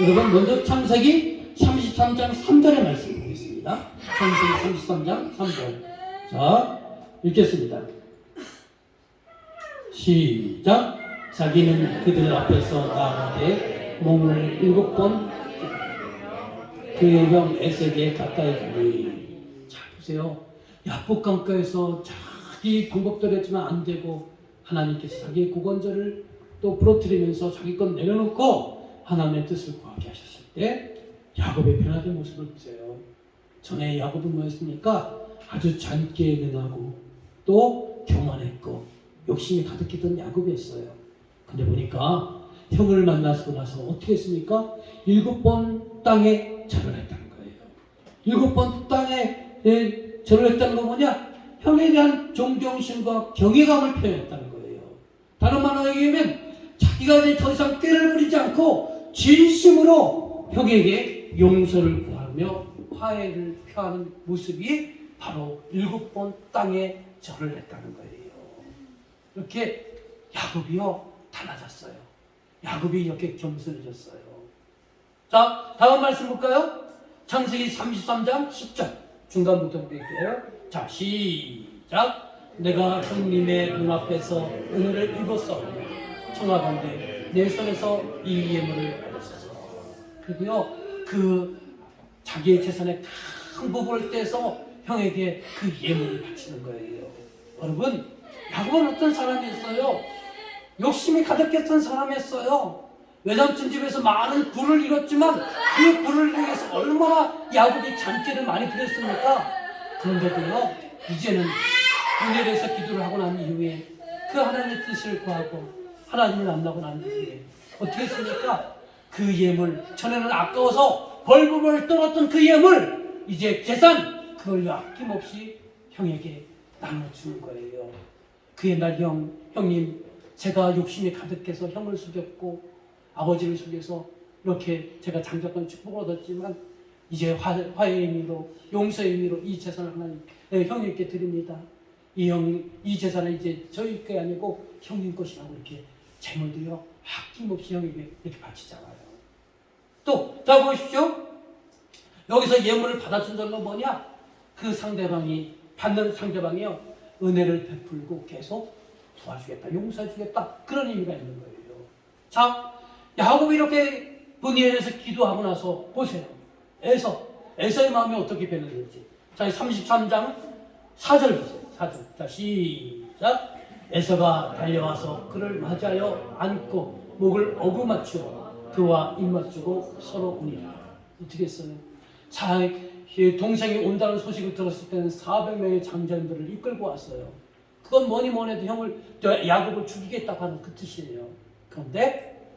여러분 먼저 창세기 33장 3절의 말씀 보겠습니다. 창세기 33장 3절. 자 읽겠습니다. 시작. 자기는 그들 앞에서 나아가되 몸을 7번 그의 형 에색에 가까이 가니. 자 보세요. 야복 강가에서 자기 방법대로 했지만 안 되고 하나님께서 자기의 구건절을 또 부러뜨리면서 자기 것 내려놓고 하나님의 뜻을 구하게 하셨을 때 야곱의 변화된 모습을 보세요. 전에 야곱은 뭐였습니까? 아주 젊게 능하고 또 교만했고 욕심이 가득했던 야곱이었어요. 근데 보니까 형을 만나고 나서 어떻게 했습니까? 7번 땅에 절을 했다는 거예요. 7번 땅에 절을 했다는 건 뭐냐? 형에 대한 존경심과 경외감을 표현했다는 거예요. 다른 말로 얘기하면 자기가 이제 더 이상 꾀를 부리지 않고 진심으로 형에게 용서를 구하며 화해를 표하는 모습이 바로 7번 땅에 절을 했다는 거예요. 이렇게 야곱이요 달라졌어요. 야곱이 이렇게 겸손해졌어요. 자, 다음 말씀 볼까요? 창세기 33장 10절 중간부터 볼게요. 자, 시작. 내가 형님의 눈앞에서 은혜를 입었사오니 청하건대 내 손에서 이 예물을 받았소서. 그리고요 그 자기의 재산의 큰 부분을 떼서 형에게 그 예물을 바치는 거예요. 여러분, 야곱은 어떤 사람이었어요? 욕심이 가득했던 사람이었어요. 외삼촌 집에서 많은 부를 이뤘지만 그 부를 위해서 얼마나 야곱이 잔꾀를 많이 부렸습니까? 그런데도요 이제는 은혜에서 기도를 하고 난 이후에 그 하나님의 뜻을 구하고 하나님을 만나고 난 이후에 어떻게 했습니까? 그 예물, 전에는 아까워서 벌금을 떨었던 그 예물, 이제 재산 그걸 아낌없이 형에게 나눠주는 거예요. 그 옛날 형님 제가 욕심이 가득해서 형을 속였고 아버지를 속여서 이렇게 제가 장자권 축복을 얻었지만 이제 화해의 의미로 용서의 의미로 이 재산을 하나님 형님께 드립니다. 이 재산은 이제 저희 게 아니고 형님 것이라고 이렇게 재물도요 아낌없이 형에게 이렇게 바치잖아요. 또 자 보십시오. 여기서 예물을 받아준다는 건 뭐냐? 그 상대방이 받는 상대방이요 은혜를 베풀고 계속 도와주겠다, 용서해주겠다 그런 의미가 있는 거예요. 자, 야곱이 이렇게 분이엘에서 기도하고 나서 보세요. 에서의 마음이 어떻게 변했는지. 자, 33장 4절 보세요. 4절. 자, 시작. 에서가 달려와서 그를 맞아요 안고 목을 어루맞추고 그와 입맞추고 서로 우니라. 어떻게 했어요? 자, 동생이 온다는 소식을 들었을 때는 400명의 장전들을 이끌고 왔어요. 그건 뭐니 해도 형을 야곱을 죽이겠다고 하는 그 뜻이에요. 그런데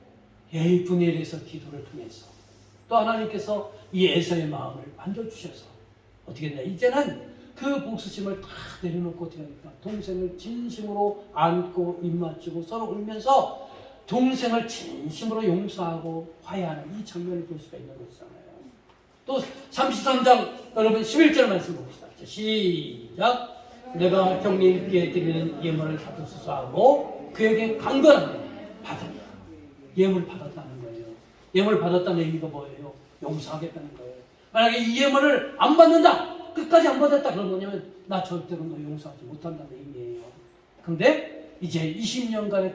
분이엘에서 기도를 통해서 또 하나님께서 이 에서의 마음을 만져주셔서 어떻게 했냐? 이제는 그 복수심을 다 내려놓고 어떻게 합니까? 동생을 진심으로 안고 입맞추고 서로 울면서 동생을 진심으로 용서하고 화해하는 이 장면을 볼 수가 있는 것이잖아요. 또 33장 여러분 11절 말씀 봅시다. 시작. 내가 형님께 드리는 예물을 받으소서 하고 그에게 강건하게 받았다. 예물을 받았다는 거예요. 예물을 받았다는 의미가 뭐예요? 용서하겠다는 거예요. 만약에 이 예물을 안 받는다, 끝까지 안 받았다, 그러면 뭐냐면 나 절대로 너 용서하지 못한다는 의미예요. 그런데 이제 20년간의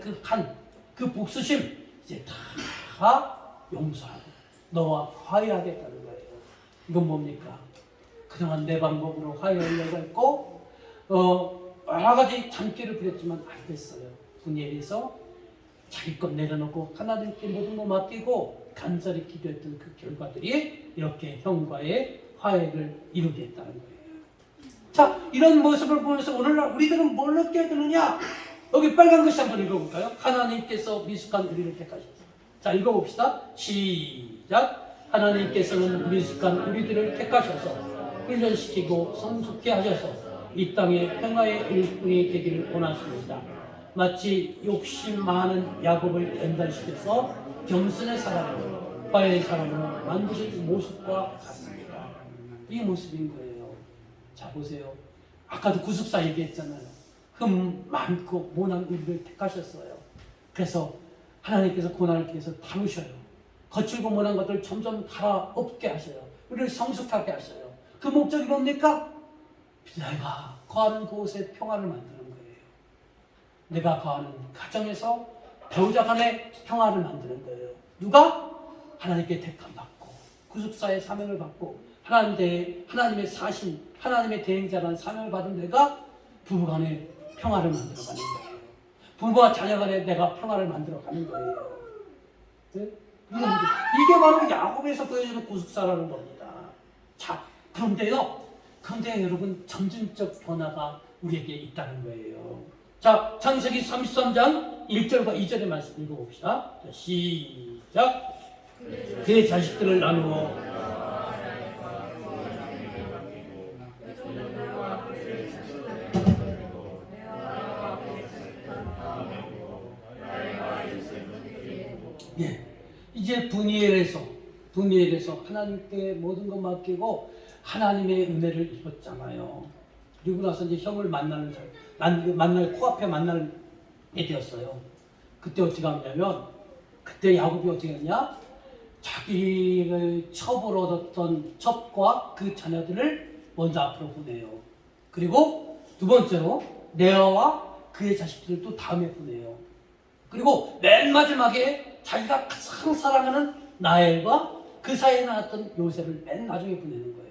그 복수심 이제 다 용서하고 너와 화해하겠다는 거예요. 이건 뭡니까? 그동안 내 방법으로 화해하려고 했고 여러 가지 잔꾀를 부렸지만 안 됐어요. 분이엘에서 자기 것 내려놓고 하나님께 모든 거 맡기고 간절히 기도했던 그 결과들이 이렇게 형과의 화해를 이루게 했다는 거예요. 자, 이런 모습을 보면서 오늘날 우리들은 뭘 느껴야 되느냐? 여기 빨간 글씨 한번 읽어볼까요? 하나님께서 미숙한 우리를 택하셨어요. 자, 읽어봅시다. 시작. 하나님께서는 미숙한 우리들을 택하셔서 훈련시키고 성숙케 하셔서 이 땅에 평화의 일꾼이 되기를 원하십니다. 마치 욕심 많은 야곱을 연단시켜서 겸손의 사람으로 화해의 사람으로 만드신 모습과 같습니다. 이 모습인 거예요. 자 보세요. 아까도 구속사 얘기했잖아요. 흠 많고 모난 우리를 택하셨어요. 그래서 하나님께서 고난을 통해서 다루셔요. 거칠고 모난 것들을 점점 갈아엎게 하셔요. 우리를 성숙하게 하셔요. 그 목적이 뭡니까? 내가 거하는 그곳에 평화를 만드는 거예요. 내가 거하는 가정에서 배우자 간의 평화를 만드는 거예요. 누가? 하나님께 택함받고 구속사의 사명을 받고 하나님의 사신, 하나님의 대행자라는 사명을 받은 내가 부부간의 평화를 만들어가는 거예요. 부부와 자녀간에 내가 평화를 만들어가는 거예요. 네? 이게 바로 야곱에서 보여주는 구속사라는 겁니다. 자, 그런데 여러분 점진적 변화가 우리에게 있다는 거예요. 자, 창세기 33장 1절과 2절의 말씀 읽어봅시다. 자, 시작. 그의 자식들을 나누어 예, 이제 분이엘에서 하나님께 모든 것 맡기고 하나님의 은혜를 입었잖아요. 그리고 나서 이제 형을 코앞에 만나게 되었어요. 그때 어떻게 하냐면, 그때 야곱이 어떻게 했냐? 자기의 첩을 얻었던 첩과 그 자녀들을 먼저 앞으로 보내요. 그리고 두 번째로 레아와 그의 자식들을 또 다음에 보내요. 그리고 맨 마지막에 자기가 가장 사랑하는 라헬과 그 사이에 나왔던 요셉을 맨 나중에 보내는 거예요.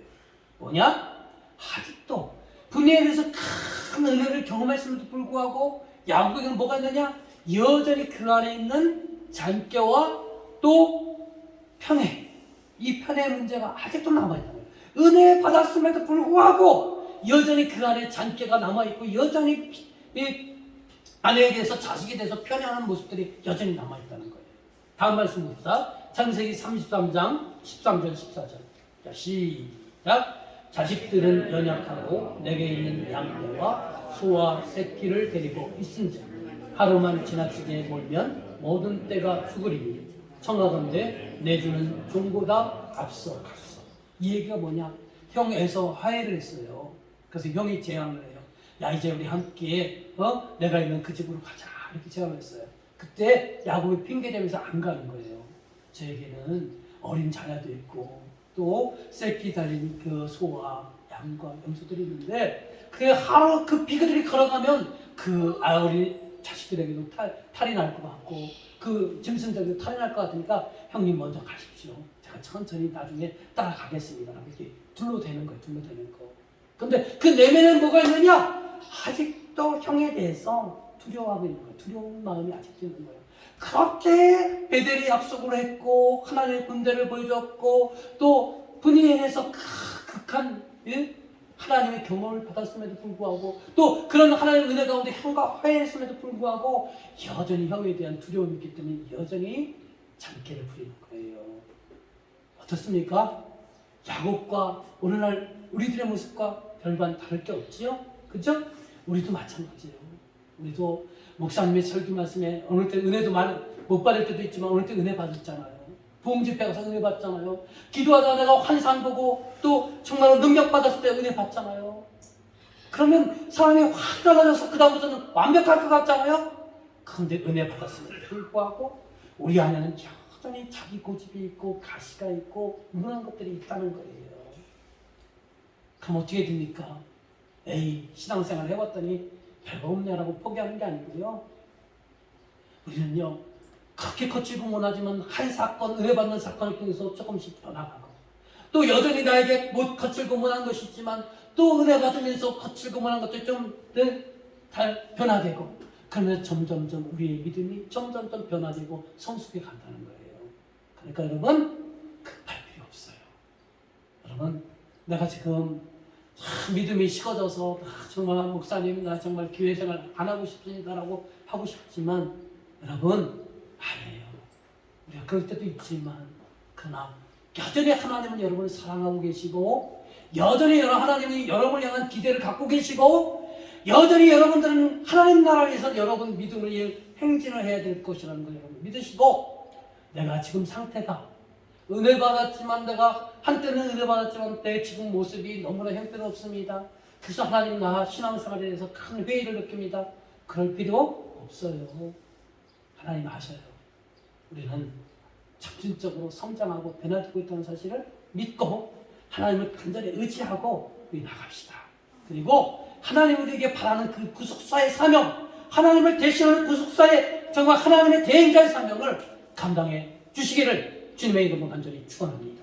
뭐냐? 아직도 분이엘에서 큰 은혜를 경험했음에도 불구하고 야곱에게는 뭐가 있느냐? 여전히 그 안에 있는 잔꾀와 또 편애, 이 편애 문제가 아직도 남아있다는 거예요. 은혜 받았음에도 불구하고 여전히 그 안에 잔꾀가 남아있고 여전히 이 아내에 대해서, 자식에 대해서 편애하는 모습들이 여전히 남아있다는 거예요. 다음 말씀 봅시다. 창세기 33장 13절 14절. 자, 시작. 자식들은 연약하고 내게 있는 양떼와 소와 새끼를 데리고 있은지 하루만 지나치게 몰면 모든 때가 죽으리니 청하건대 내 주는 종보다 앞서 갔어. 이 얘기가 뭐냐? 형 에서 화해를 했어요. 그래서 형이 제안을 해요. 야, 이제 우리 함께 내가 있는 그 집으로 가자, 이렇게 제안을 했어요. 그때 야곱이 핑계대면서 안 가는 거예요. 저에게는 어린 자녀도 있고 또 새끼 달린 그 소와 양과 염소들이 있는데 그 비그들이 걸어가면 그 어린 자식들에게도 탈이 날 것 같고 그 짐승들에게도 탈이 날 것 같으니까 형님 먼저 가십시오. 제가 천천히 나중에 따라가겠습니다. 이렇게 둘러대는 거예요. 근데 그 내면에 뭐가 있느냐? 아직도 형에 대해서 두려워하고 있는 거예요. 두려운 마음이 아직도 있는 거예요. 그렇게 베델이 약속을 했고 하나님의 군대를 보여줬고 또 분이엘에서 극한 하나님의 경험을 받았음에도 불구하고 또 그런 하나님의 은혜 가운데 형과 화해했음에도 불구하고 여전히 형에 대한 두려움이 있기 때문에 여전히 잔꾀를 부리는 거예요. 어떻습니까? 야곱과 오늘날 우리들의 모습과 별반 다를 게 없지요? 그죠? 우리도 마찬가지예요. 우리도 목사님의 설교 말씀에 어느 때 은혜도 못 받을 때도 있지만 어느 때 은혜 받았잖아요. 부흥집회 가서 은혜 받잖아요. 기도하다가 내가 환상 보고 또 정말로 능력 받았을 때 은혜 받잖아요. 그러면 사람이 확 달라져서 그 다음부터는 완벽할 것 같잖아요. 그런데 은혜 받았음에도 불구하고 우리 안에는 여전히 자기 고집이 있고 가시가 있고 무능한 것들이 있다는 거예요. 그럼 어떻게 됩니까? 에이, 신앙생활 해봤더니 별거 없냐라고 포기하는 게 아니고요. 우리는요, 그렇게 거칠고 못하지만 한 사건, 은혜 받는 사건을 통해서 조금씩 변화가고 또 여전히 나에게 못 거칠고 못한 것이 있지만 또 은혜 받으면서 거칠고 못한 것들이 좀 변화되고 그러면서 점점점 우리의 믿음이 점점점 변화되고 성숙해 간다는 거예요. 그러니까 여러분, 급할 필요 없어요. 여러분, 내가 지금 믿음이 식어져서 정말 목사님 나 정말 교회 생활 안 하고 싶습니다라고 하고 싶지만 여러분 아니에요. 우리가 그럴 때도 있지만 그러나 여전히 하나님은 여러분을 사랑하고 계시고 여전히 하나님이 여러분을 향한 기대를 갖고 계시고 여전히 여러분들은 하나님 나라에서 여러분 믿음을 행진을 해야 될 것이라는 걸 여러분 믿으시고 내가 지금 상태가 은혜 받았지만 내가 한때는 은혜 받았지만 내 지금 모습이 너무나 형편없습니다. 그래서 하나님 나 신앙생활에 대해서 큰 회의를 느낍니다. 그럴 필요 없어요. 하나님 아셔요. 우리는 점진적으로 성장하고 변화되고 있다는 사실을 믿고 하나님을 간절히 의지하고 우리 나갑시다. 그리고 하나님 우리에게 바라는 그 구속사의 사명, 하나님을 대신하는 구속사의 정말 하나님의 대행자의 사명을 감당해 주시기를 주님의 이름으로 간절히 축원합니다.